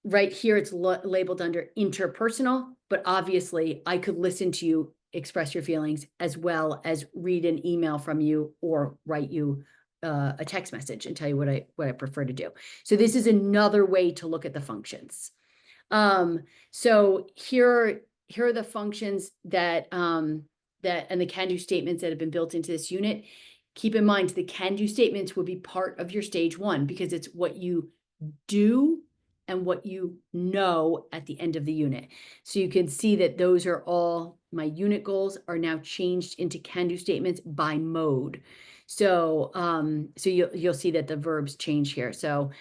Right here, it's labeled under interpersonal, but obviously I could listen to you express your feelings as well as read an email from you or write you a text message and tell you what I prefer to do. So this is another way to look at the functions. So here are the functions that and the can-do statements that have been built into this unit. Keep in mind, the can-do statements would be part of your stage 1 because it's what you do and what you know at the end of the unit. So you can see that those are all, my unit goals are now changed into can-do statements by mode. So, so you'll see that the verbs change here. So,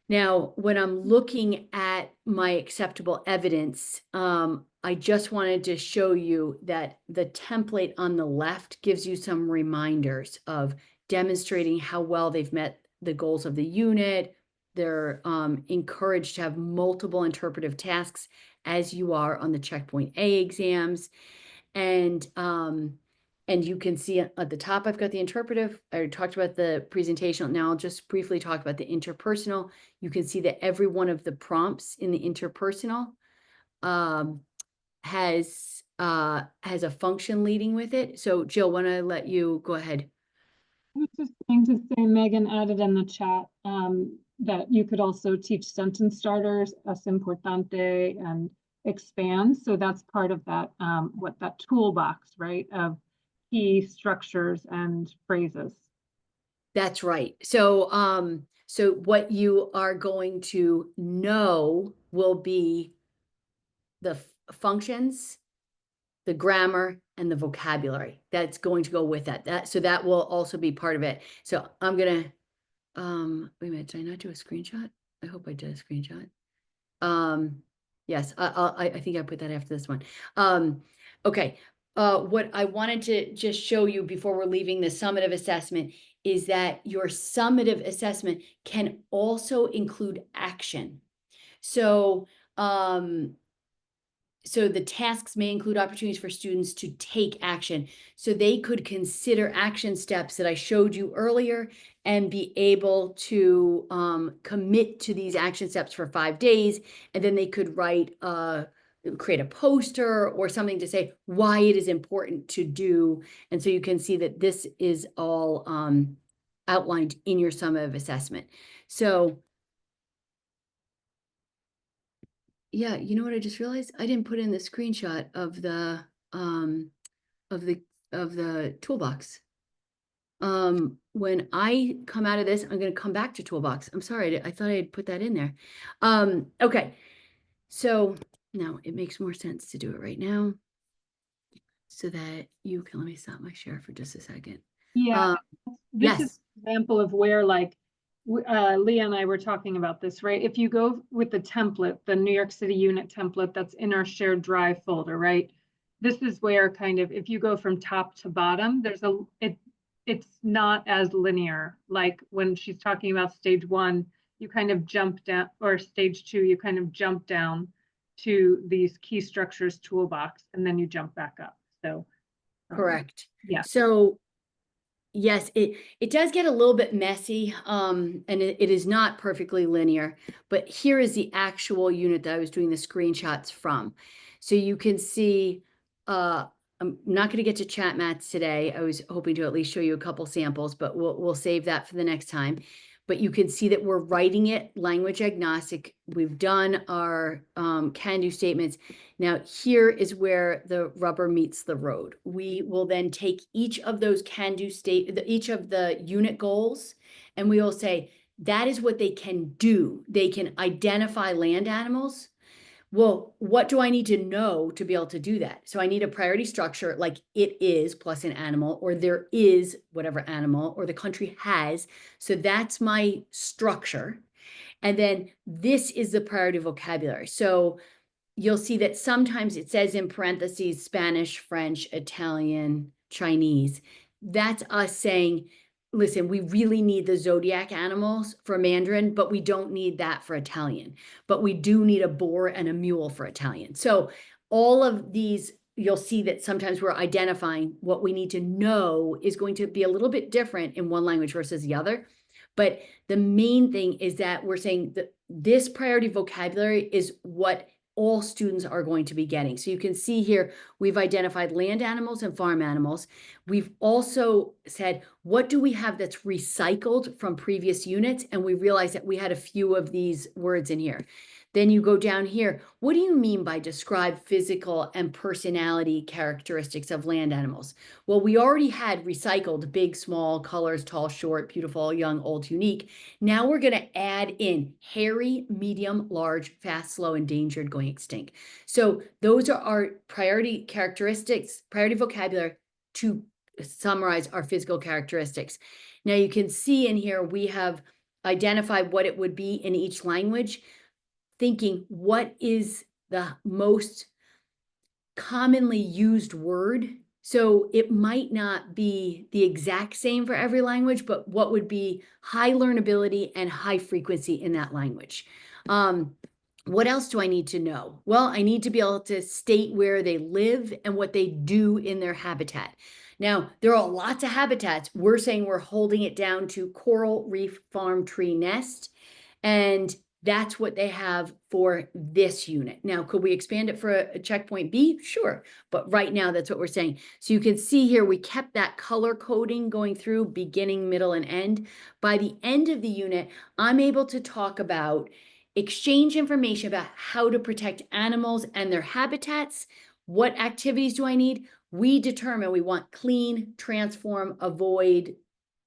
now when I'm looking at my acceptable evidence, I just wanted to show you that the template on the left gives you some reminders of demonstrating how well they've met the goals of the unit. They're encouraged to have multiple interpretive tasks as you are on the Checkpoint A exams. And you can see at the top, I've got the interpretive. I talked about the presentation. Now I'll just briefly talk about the interpersonal. You can see that every one of the prompts in the interpersonal has a function leading with it. So Jill, want to let you go ahead. I was just going to say, Megan added in the chat that you could also teach sentence starters, es importante, and expand. So that's part of that, what that toolbox, right, of key structures and phrases. That's right. So, so what you are going to know will be the functions, the grammar, and the vocabulary that's going to go with that. So that will also be part of it. So I'm gonna, wait a minute, did I not do a screenshot? I hope I did a screenshot. Yes, I think I put that after this one. Okay, what I wanted to just show you before we're leaving the summative assessment is that your summative assessment can also include action. So, so the tasks may include opportunities for students to take action. So they could consider action steps that I showed you earlier and be able to commit to these action steps for 5 days. And then they could write create a poster or something to say why it is important to do. And so you can see that this is all outlined in your summative assessment. So yeah, you know what I just realized? I didn't put in the screenshot of the toolbox. When I come out of this, I'm going to come back to toolbox. I'm sorry, I thought I had put that in there. Okay, so now it makes more sense to do it right now so that you can, let me stop my share for just a second. Yeah, this is Yes, an example of where like Leah and I were talking about this, right? If you go with the template, the New York City unit template that's in our shared drive folder, right? This is where kind of, if you go from top to bottom, it's not as linear. Like when she's talking about stage 1, you kind of jump down, or stage 2, you kind of jump down to these key structures toolbox, and then you jump back up. So correct. yeah. So yes, it does get a little bit messy, and it is not perfectly linear, but here is the actual unit that I was doing the screenshots from. So you can see, I'm not going to get to chat mats today. I was hoping to at least show you a couple samples, but we'll save that for the next time. But you can see that we're writing it language agnostic. We've done our can-do statements. Now, here is where the rubber meets the road. We will then take each of those can-do each of the unit goals, and we will say, that is what they can do. They can identify land animals. Well, what do I need to know to be able to do that? So I need a priority structure like it is plus an animal, or there is whatever animal, or the country has. So that's my structure. And then this is the priority vocabulary. So you'll see that sometimes it says in parentheses, Spanish, French, Italian, Chinese. That's us saying, listen, we really need the zodiac animals for Mandarin, but we don't need that for Italian. But we do need a boar and a mule for Italian. So all of these, you'll see that sometimes we're identifying what we need to know is going to be a little bit different in one language versus the other. But the main thing is that we're saying that this priority vocabulary is what all students are going to be getting. So you can see here, we've identified land animals and farm animals. We've also said, what do we have that's recycled from previous units? And we realized that we had a few of these words in here. Then you go down here. What do you mean by describe physical and personality characteristics of land animals? Well, we already had recycled big, small, colors, tall, short, beautiful, young, old, unique. Now we're going to add in hairy, medium, large, fast, slow, endangered, going extinct. So those are our priority characteristics, priority vocabulary to summarize our physical characteristics. Now you can see in here, we have identified what it would be in each language, thinking what is the most commonly used word. So it might not be the exact same for every language, but what would be high learnability and high frequency in that language. What else do I need to know? Well, I need to be able to state where they live and what they do in their habitat. Now, there are lots of habitats. We're saying we're holding it down to coral reef farm tree nest. And that's what they have for this unit. Now, could we expand it for a checkpoint B? Sure. But right now, that's what we're saying. So you can see here, we kept that color coding going through beginning, middle, and end. By the end of the unit, I'm able to talk about exchange information about how to protect animals and their habitats. What activities do I need? We determine we want clean, transform, avoid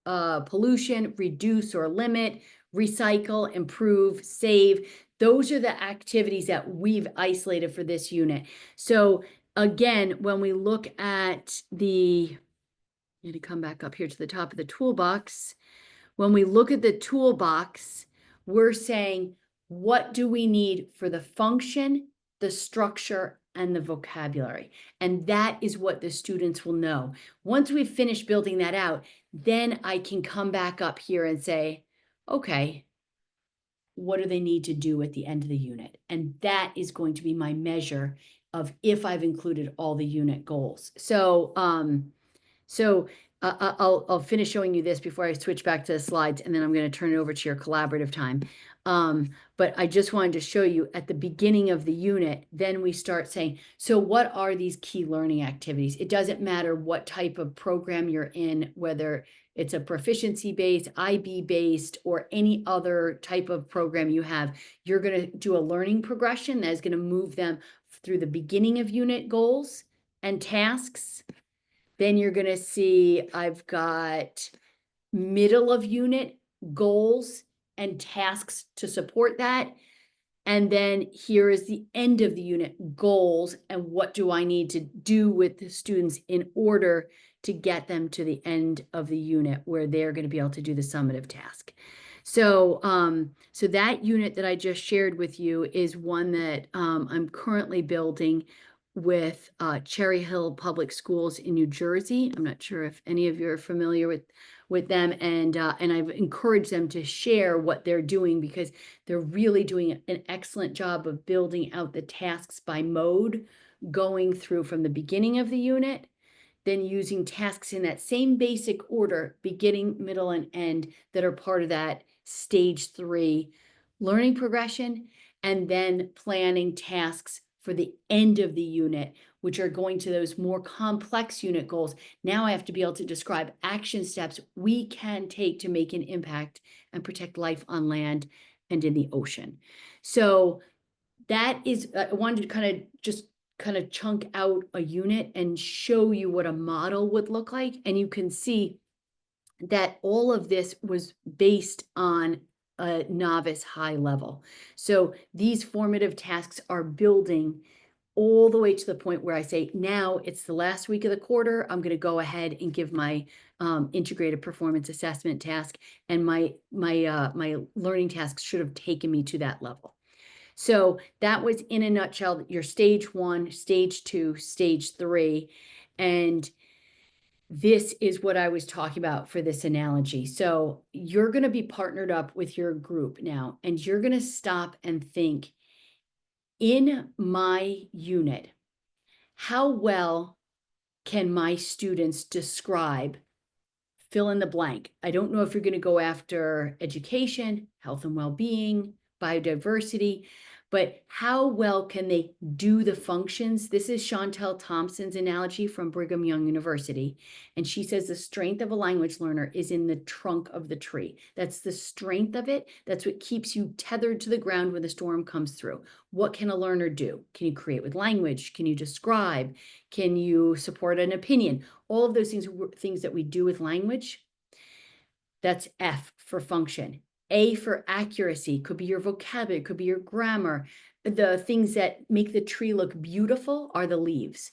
pollution, reduce or limit, recycle, improve, save. Those are the activities that we've isolated for this unit. So again, when we look at the, I'm going to come back up here to the top of the toolbox. When we look at the toolbox, we're saying, what do we need for the function, the structure, and the vocabulary? And that is what the students will know. Once we've finished building that out, then I can come back up here and say, okay, what do they need to do at the end of the unit? And that is going to be my measure of if I've included all the unit goals. So, I'll finish showing you this before I switch back to the slides, and then I'm going to turn it over to your collaborative time. But I just wanted to show you at the beginning of the unit, then we start saying, so what are these key learning activities? It doesn't matter what type of program you're in, whether it's a proficiency-based, IB-based, or any other type of program you have. You're going to do a learning progression that is going to move them through the beginning of unit goals and tasks. Then you're going to see I've got middle of unit goals and tasks to support that. And then here is the end of the unit goals and what do I need to do with the students in order to get them to the end of the unit where they're going to be able to do the summative task. So, so that unit that I just shared with you is one that I'm currently building with Cherry Hill Public Schools in New Jersey. I'm not sure if any of you are familiar with them, and I've encouraged them to share what they're doing because they're really doing an excellent job of building out the tasks by mode, going through from the beginning of the unit, then using tasks in that same basic order, beginning, middle, and end, that are part of that stage 3 learning progression, and then planning tasks for the end of the unit, which are going to those more complex unit goals. Now I have to be able to describe action steps we can take to make an impact and protect life on land and in the ocean. So that is, I wanted to kind of chunk out a unit and show you what a model would look like. And you can see that all of this was based on a novice high level. So these formative tasks are building all the way to the point where I say, now it's the last week of the quarter, I'm going to go ahead and give my integrated performance assessment task, and my learning tasks should have taken me to that level. So that was, in a nutshell, your stage 1, stage 2, stage 3. And this is what I was talking about for this analogy. So you're going to be partnered up with your group now, and you're going to stop and think, in my unit, how well can my students describe, fill in the blank? I don't know if you're going to go after education, health and well-being, biodiversity, but how well can they do the functions? This is Chantel Thompson's analogy from Brigham Young University. And she says the strength of a language learner is in the trunk of the tree. That's the strength of it. That's what keeps you tethered to the ground when the storm comes through. What can a learner do? Can you create with language? Can you describe? Can you support an opinion? All of those things that we do with language. That's F for function. A for accuracy, could be your vocabulary, could be your grammar. The things that make the tree look beautiful are the leaves.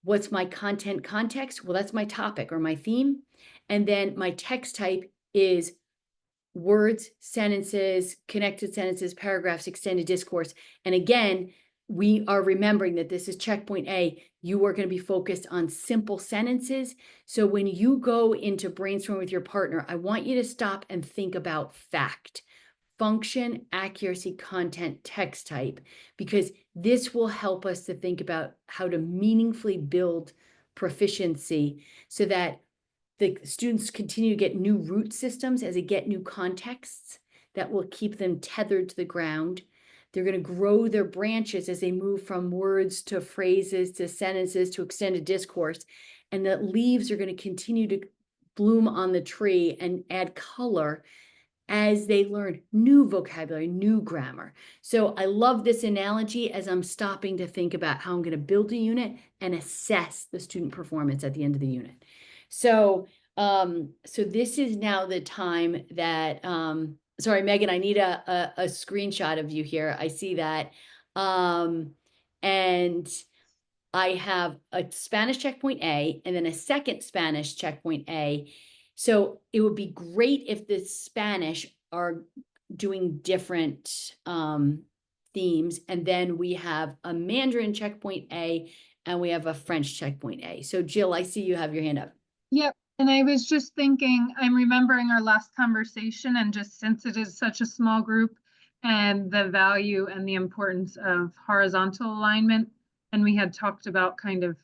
What's my content context? Well, that's my topic or my theme. And then my text type is words, sentences, connected sentences, paragraphs, extended discourse. And again, we are remembering that this is checkpoint A. You are going to be focused on simple sentences. So when you go into brainstorm with your partner, I want you to stop and think about fact, function, accuracy, content, text type, because this will help us to think about how to meaningfully build proficiency so that the students continue to get new root systems as they get new contexts that will keep them tethered to the ground. They're going to grow their branches as they move from words to phrases to sentences to extended discourse. And the leaves are going to continue to bloom on the tree and add color as they learn new vocabulary, new grammar. So I love this analogy as I'm stopping to think about how I'm going to build a unit and assess the student performance at the end of the unit. So, so this is now the time that, sorry, Megan, I need a screenshot of you here. I see that. And I have a Spanish checkpoint A and then a second Spanish checkpoint A. So it would be great if the Spanish are doing different themes. And then we have a Mandarin checkpoint A and we have a French checkpoint A. So Jill, I see you have your hand up. Yep. And I was just thinking, I'm remembering our last conversation, and just since it is such a small group and the value and the importance of horizontal alignment, and we had talked about kind of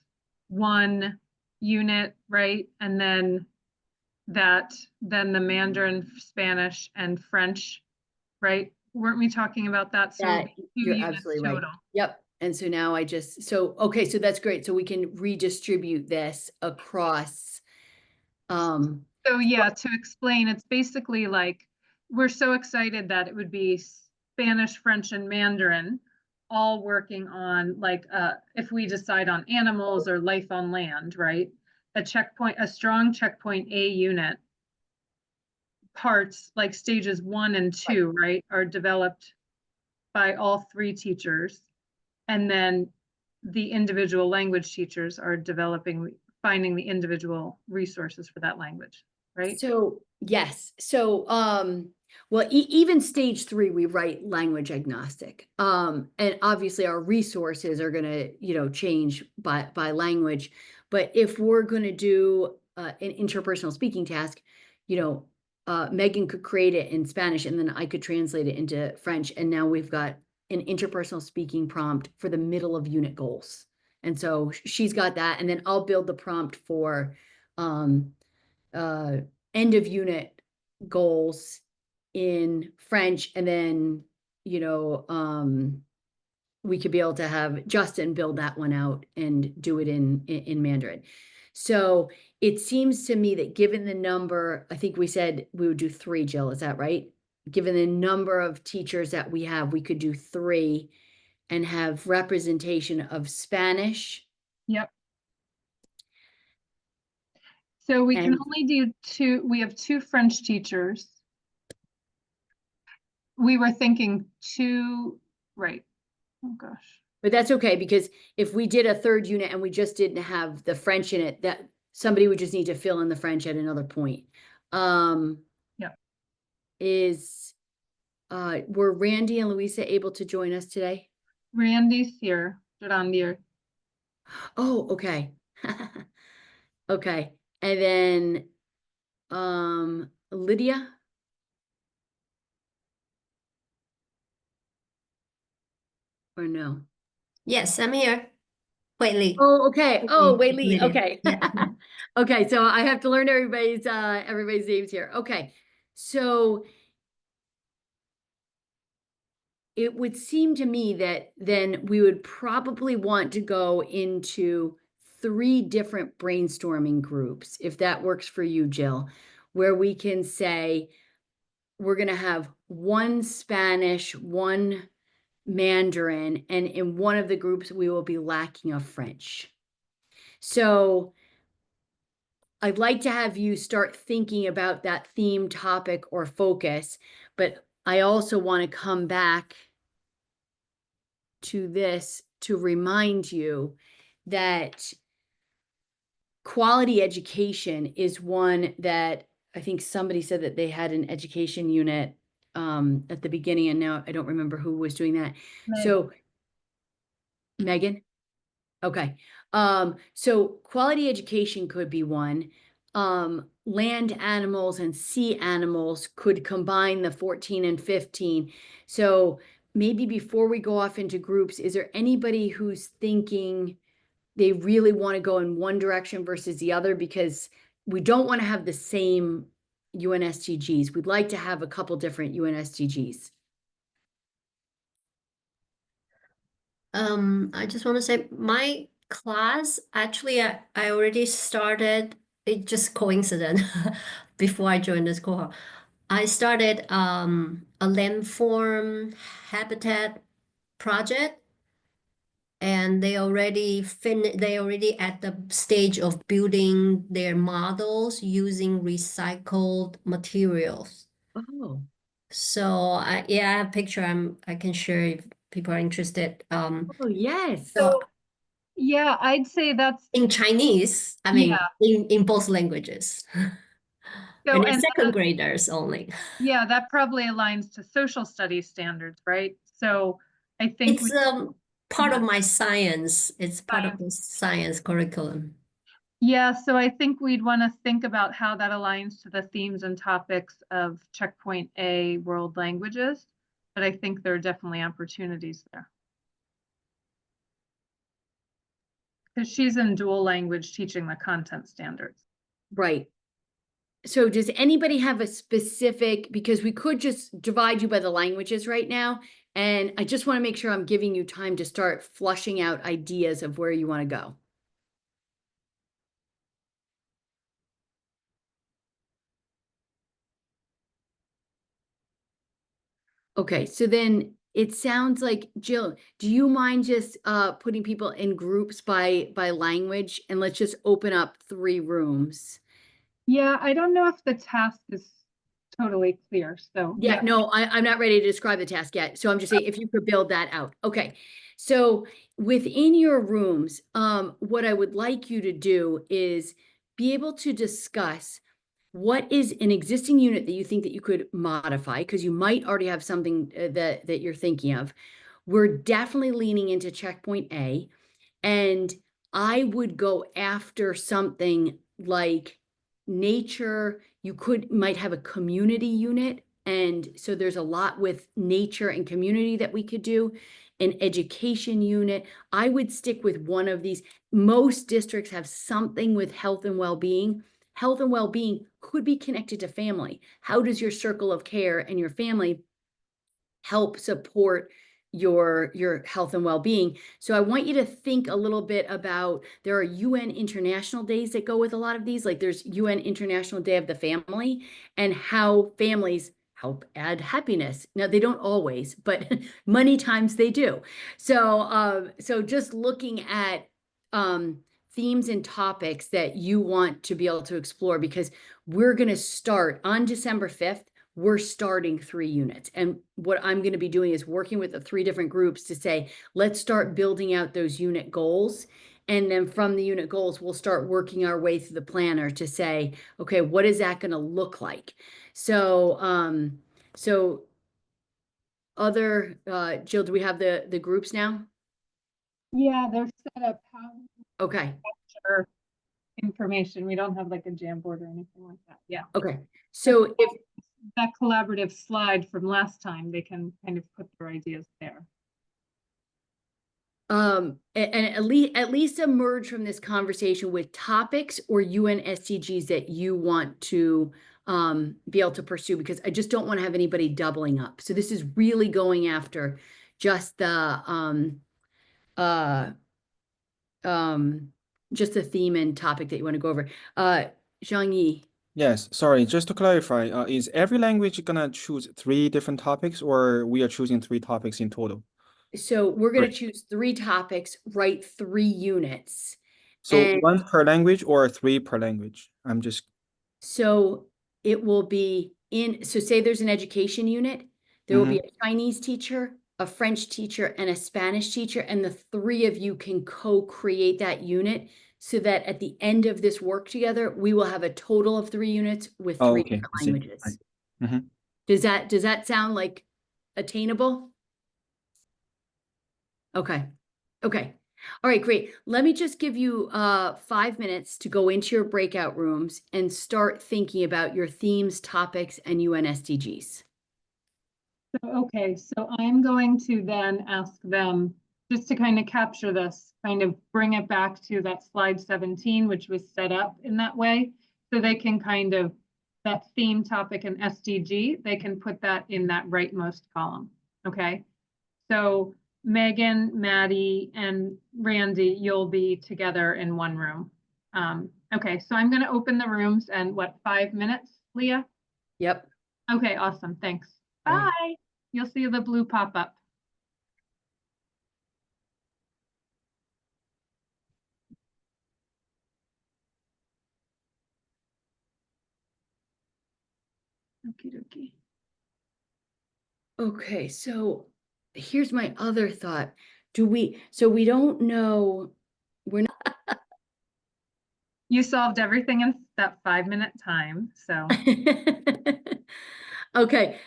one unit, right? And then the Mandarin, Spanish, and French, right, weren't we talking about that? So it'd That, be 2 you're units absolutely right. total. Yep. And so now okay, so that's great. So we can redistribute this across, So yeah, to explain, it's basically like, we're so excited that it would be Spanish, French, and Mandarin all working on like, if we decide on animals or life on land, right? A strong checkpoint A unit parts, like stages 1 and 2, right, are developed by all 3 teachers. And then the individual language teachers are finding the individual resources for that language, right? So, yes, so, well, even stage 3, we write language agnostic. And obviously our resources are gonna, change by language. But if we're gonna do an interpersonal speaking task, Megan could create it in Spanish and then I could translate it into French. And now we've got an interpersonal speaking prompt for the middle of unit goals. And so she's got that, and then I'll build the prompt for, end of unit goals in French, and then, we could be able to have Justin build that one out and do it in Mandarin. So it seems to me that given the number, I think we said we would do 3, Jill, is that right? Given the number of teachers that we have, we could do 3 and have representation of Spanish. Yep. So we can And- only do 2, we have 2 French teachers. We were thinking 2, right? Oh, gosh. But that's okay, because if we did a 3rd unit and we just didn't have the French in it, that somebody would just need to fill in the French at another point. Yeah. Were Randy and Louisa able to join us today? Randy's here, Randir. Oh, okay. Okay. And then, Lydia? Or no? Yes, I'm here. Wait, Lee. Oh, okay. Oh, wait, Lee. Lydia. Okay. Yeah. Okay, so I have to learn everybody's names here. Okay. So it would seem to me that then we would probably want to go into 3 different brainstorming groups, if that works for you, Jill, where we can say we're going to have 1 Spanish, 1 Mandarin, and in one of the groups we will be lacking of French. So I'd like to have you start thinking about that theme, topic, or focus, but I also want to come back to this to remind you that quality education is one that I think somebody said that they had an education unit at the beginning, and now I don't remember who was doing that. So Megan? Okay. So quality education could be one. Land animals and sea animals could combine the 14 and 15. So maybe before we go off into groups, is there anybody who's thinking they really want to go in one direction versus the other? Because we don't want to have the same UNSTGs. We'd like to have a couple different UNSTGs. I just want to say my class, actually, I already started, it just coincident before I joined this cohort. I started a landform habitat project, and they already at the stage of building their models using recycled materials. Oh. So I have a picture I can share if people are interested. Oh, yes. So Yeah, I'd say that's, in Chinese, I mean, in both languages. so, And they're and second graders only. yeah, that probably aligns to social studies standards, right? So I think It's part of my science. It's part of the science curriculum. yeah, so I think we'd want to think about how that aligns to the themes and topics of Checkpoint A world languages, but I think there are definitely opportunities there. Because she's in dual language teaching the content standards. Right. So does anybody have a specific, because we could just divide you by the languages right now, and I just want to make sure I'm giving you time to start flushing out ideas of where you want to go. Okay, so then it sounds like, Jill, do you mind just putting people in groups by language, and let's just open up 3 rooms. Yeah, I don't know if the task is totally clear, so. Yeah, no, I'm not ready to describe the task yet. So I'm just saying if you could build that out. Okay. So within your rooms, what I would like you to do is be able to discuss what is an existing unit that you think that you could modify, because you might already have something that you're thinking of. We're definitely leaning into checkpoint A, and I would go after something like nature. You might have a community unit. And so there's a lot with nature and community that we could do. An education unit. I would stick with one of these. Most districts have something with health and well-being. Health and well-being could be connected to family. How does your circle of care and your family help support your health and well-being? So I want you to think a little bit about, there are UN International Days that go with a lot of these, like there's UN International Day of the Family, and how families help add happiness. Now they don't always, but many times they do. So so just looking at themes and topics that you want to be able to explore, because we're going to start on December 5th. We're starting 3 units. And what I'm going to be doing is working with the 3 different groups to say, let's start building out those unit goals. And then from the unit goals, we'll start working our way through the planner to say, okay, what is that going to look like? So, so other, Jill, do we have the groups now? Yeah, they're set up how Okay. capture information. We don't have like a Jamboard or anything like that. Yeah. Okay. So if, That collaborative slide from last time, they can kind of put their ideas there. and at least emerge from this conversation with topics or UN SDGs that you want to be able to pursue, because I just don't want to have anybody doubling up. So this is really going after just the just the theme and topic that you want to go over. Zhang Yi. Yes, sorry, just to clarify, is every language gonna choose 3 different topics, or we are choosing 3 topics in total? So we're going to Great. choose 3 topics, write 3 units. So And 1 per language or 3 per language? I'm just, so it will be so say there's an education unit, there will be a Chinese teacher, a French teacher, and a Spanish teacher, and the 3 of you can co-create that unit, so that at the end of this work together, we will have a total of 3 units with 3 okay, different I see. languages. Mhm. Does that sound like attainable? Okay. Okay. All right, great. Let me just give you 5 minutes to go into your breakout rooms and start thinking about your themes, topics, and UN SDGs. So, okay, so I'm going to then ask them, just to kind of capture this, kind of bring it back to that slide 17, which was set up in that way. So they can kind of, that theme, topic, and SDG, they can put that in that rightmost column. Okay. So Megan, Maddie, and Randy, you'll be together in one room. Okay, so I'm going to open the rooms, and what, 5 minutes, Leah? Yep. Okay, awesome. Thanks. Great. Bye. You'll see the blue pop up. Okie dokie. Okay, so here's my other thought. So we don't know, we're not. You solved everything in that 5 minute time. So Okay.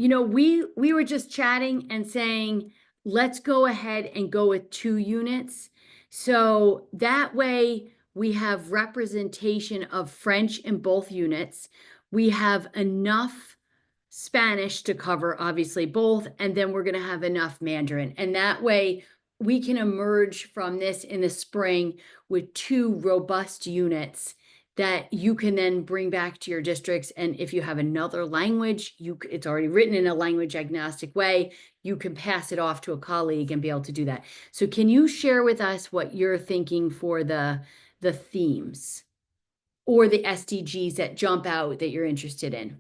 You know, we were just chatting and saying, let's go ahead and go with 2 units. So that way we have representation of French in both units. We have enough Spanish to cover, obviously, both, and then we're going to have enough Mandarin. And that way we can emerge from this in the spring with 2 robust units that you can then bring back to your districts. And if you have another language, it's already written in a language agnostic way, you can pass it off to a colleague and be able to do that. So can you share with us what you're thinking for the themes or the SDGs that jump out that you're interested in?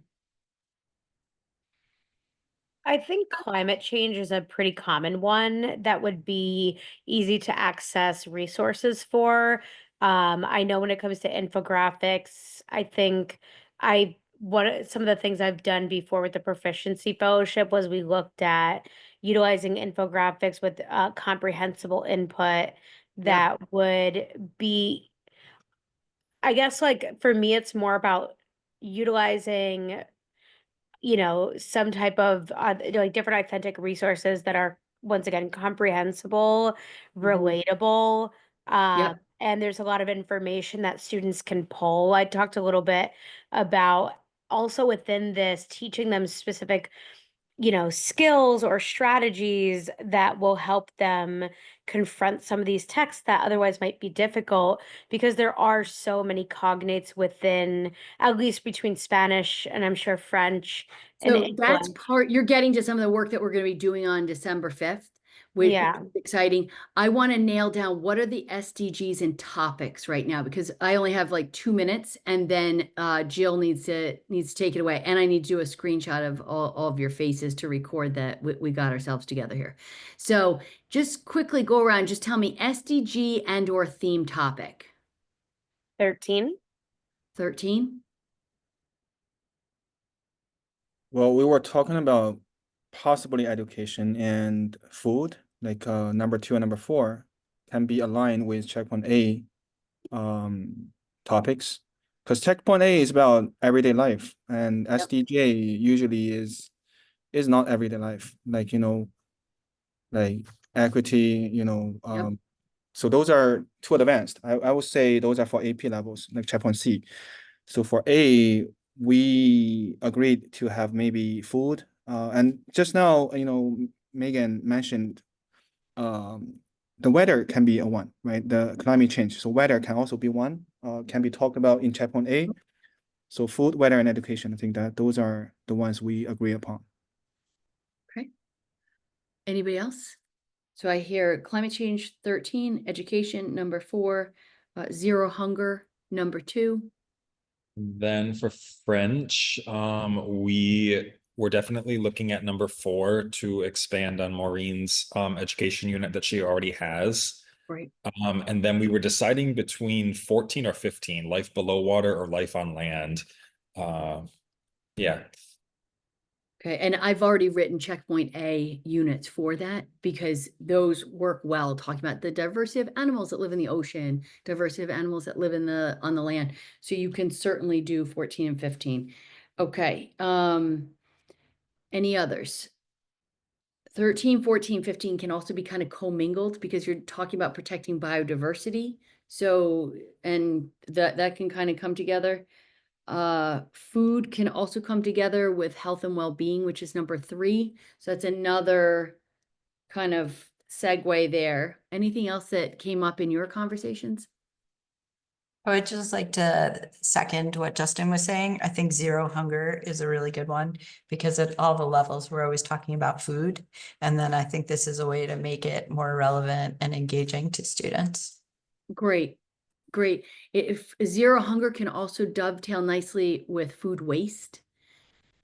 I think climate change is a pretty common one that would be easy to access resources for. I know when it comes to infographics, I think some of the things I've done before with the proficiency fellowship was we looked at utilizing infographics with comprehensible input that would be, I guess, like for me, it's more about utilizing some type of like different authentic resources that are once again comprehensible, relatable, Yep. and there's a lot of information that students can pull. I talked a little bit about also within this teaching them specific skills or strategies that will help them confront some of these texts that otherwise might be difficult because there are so many cognates within, at least between Spanish and I'm sure French and So that's English. you're getting to some of the work that we're going to be doing on December 5th, which Yeah. is exciting. I want to nail down what are the SDGs and topics right now, because I only have like 2 minutes and then Jill needs to take it away. And I need to do a screenshot of all of your faces to record that we got ourselves together here. So just quickly go around, just tell me SDG and or theme topic. 13. 13. Well, we were talking about possibly education and food, like number 2 and number 4 can be aligned with checkpoint A topics, because checkpoint A is about everyday life, and SDJ usually is not everyday life, like like equity, so those are too advanced. I would say those are for AP levels, like checkpoint C. So for A, we agreed to have maybe food. And just now, Megan mentioned the weather can be a one, right? The climate change. So weather can also be one, can be talked about in checkpoint A. So food, weather, and education, I think that those are the ones we agree upon. Okay. Anybody else? So I hear climate change 13, education number 4, zero hunger number 2. Then for French, we were definitely looking at number 4 to expand on Maureen's education unit that she already has. Right. And then we were deciding between 14 or 15, life below water or life on land. Yeah. Okay, and I've already written checkpoint A units for that because those work well, talking about the diversity of animals that live in the ocean, diversity of animals that live on the land. So you can certainly do 14 and 15. Okay, any others? 13, 14, 15 can also be kind of commingled because you're talking about protecting biodiversity. So, and that can kind of come together. Food can also come together with health and well-being, which is number 3. So that's another kind of segue there. Anything else that came up in your conversations? I would just like to second what Justin was saying. I think zero hunger is a really good one because at all the levels, we're always talking about food. And then I think this is a way to make it more relevant and engaging to students. Great. Great. If zero hunger can also dovetail nicely with food waste.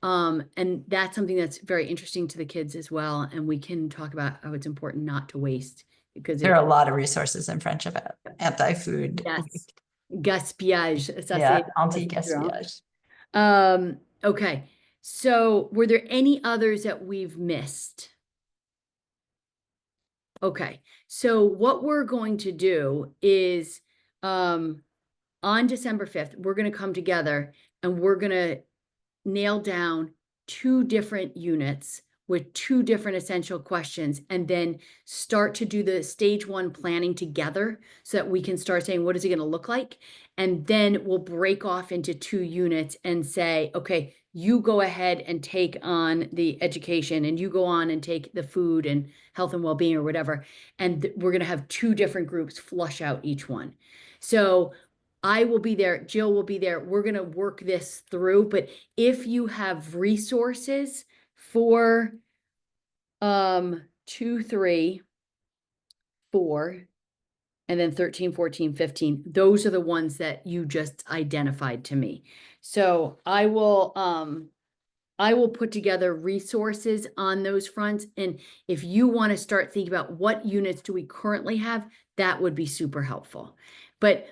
And that's something that's very interesting to the kids as well. And we can talk about how it's important not to waste because There are a lot of resources in French about anti-food. yes, gaspillage. Ça, Yeah, c'est- anti-gaspillage. Okay. So were there any others that we've missed? Okay. So what we're going to do is on December 5th, we're going to come together and we're going to nail down 2 different units with 2 different essential questions and then start to do the stage 1 planning together so that we can start saying, what is it going to look like? And then we'll break off into 2 units and say, okay, you go ahead and take on the education and you go on and take the food and health and well-being or whatever. And we're going to have 2 different groups flush out each one. So I will be there, Jill will be there. We're gonna work this through, but if you have resources for 2, 3, 4, and then 13, 14, 15, those are the ones that you just identified to me. So I will put together resources on those fronts. And if you want to start thinking about what units do we currently have, that would be super helpful. But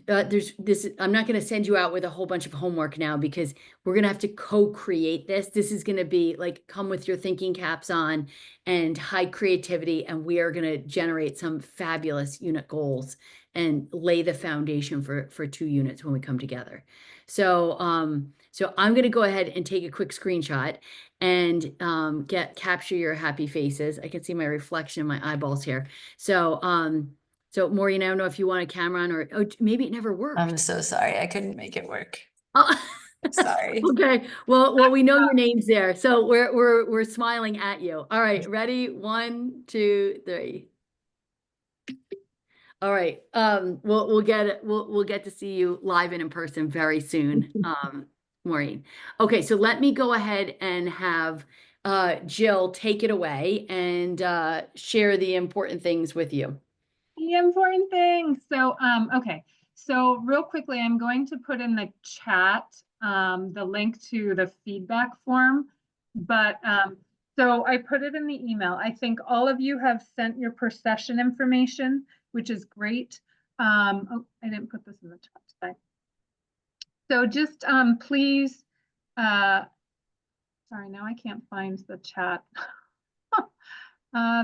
there's this, I'm not going to send you out with a whole bunch of homework now because we're going to have to co-create this. This is going to be like, come with your thinking caps on and high creativity. And we are going to generate some fabulous unit goals and lay the foundation for 2 units when we come together. So, so I'm going to go ahead and take a quick screenshot and capture your happy faces. I can see my reflection in my eyeballs here. So, so Maureen, I don't know if you want a camera on or maybe it never worked. I'm so sorry. I couldn't make it work. Oh, Sorry. okay. Well, we know your name's there, so we're smiling at you. All right, ready? 1, 2, 3. All right. We'll get to see you live and in person very soon, Maureen. Okay, so let me go ahead and have Jill take it away and share the important things with you. The important thing. So, okay. So real quickly, I'm going to put in the chat the link to the feedback form. But so I put it in the email. I think all of you have sent your per session information, which is great. Oh, I didn't put this in the chat today. So just please, sorry, now I can't find the chat.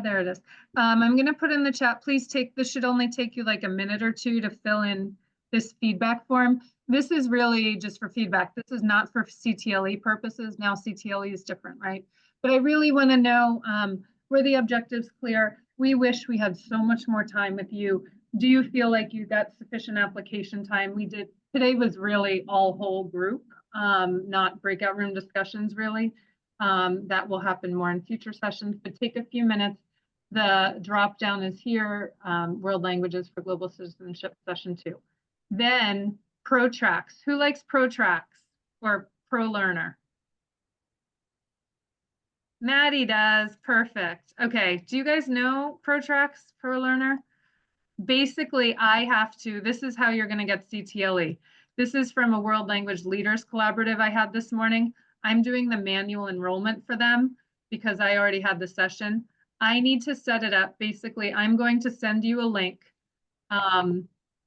There it is. I'm going to put in the chat. Please this should only take you like a minute or 2 to fill in this feedback form. This is really just for feedback. This is not for CTLE purposes. Now CTLE is different, right? But I really want to know, were the objectives clear? We wish we had so much more time with you. Do you feel like you got sufficient application time? We did. Today was really all whole group, not breakout room discussions really. That will happen more in future sessions, but take a few minutes. The drop down is here, World Languages for Global Citizenship session 2. Then ProTracks. Who likes ProTracks or ProLearner? Maddie does. Perfect. Okay. Do you guys know ProTracks, ProLearner? Basically, this is how you're going to get CTLE. This is from a World Language Leaders Collaborative I had this morning. I'm doing the manual enrollment for them because I already had the session. I need to set it up. Basically, I'm going to send you a link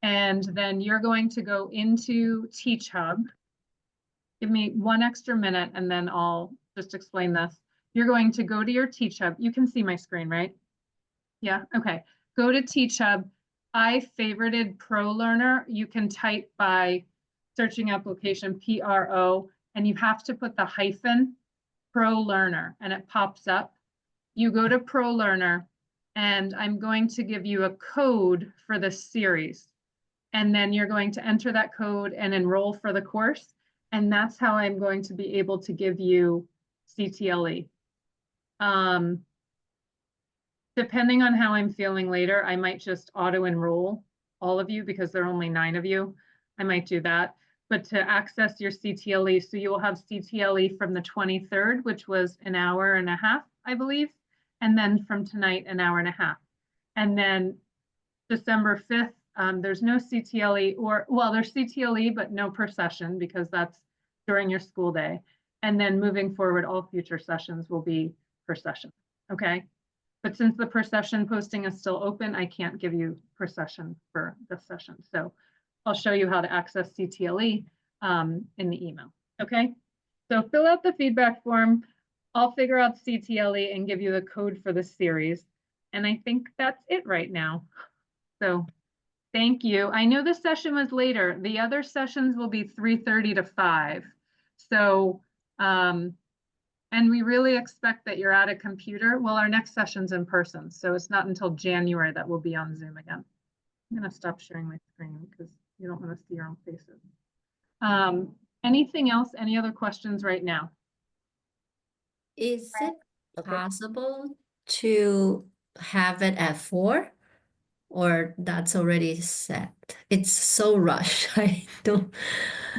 and then you're going to go into Teach Hub. Give me 1 extra minute and then I'll just explain this. You're going to go to your Teach Hub. You can see my screen, right? Yeah, okay. Go to Teach Hub. I favorited ProLearner. You can type by searching application PRO, and you have to put the hyphen ProLearner, and it pops up. You go to ProLearner, and I'm going to give you a code for this series. And then you're going to enter that code and enroll for the course. And that's how I'm going to be able to give you CTLE. Depending on how I'm feeling later, I might just auto enroll all of you because there are only 9 of you. I might do that. But to access your CTLE, so you will have CTLE from the 23rd, which was an hour and a half, I believe. And then from tonight, an hour and a half. And then December 5th, there's no CTLE there's CTLE, but no per session because that's during your school day. And then moving forward, all future sessions will be per session, okay? But since the per session posting is still open, I can't give you per session for this session. So I'll show you how to access CTLE in the email, okay? So fill out the feedback form. I'll figure out CTLE and give you the code for the series. And I think that's it right now. So thank you. I know this session was later. The other sessions will be 3:30 to 5. So, and we really expect that you're at a computer. Well, our next session's in person, so it's not until January that we'll be on Zoom again. I'm gonna stop sharing my screen because you don't want to see your own faces. Anything else? Any other questions right now? Is it Okay. possible to have it at 4? or that's already set? It's so rushed. I don't.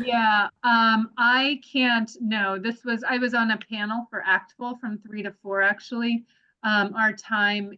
Yeah, I can't, no, I was on a panel for Actful from 3 to 4, actually. Our time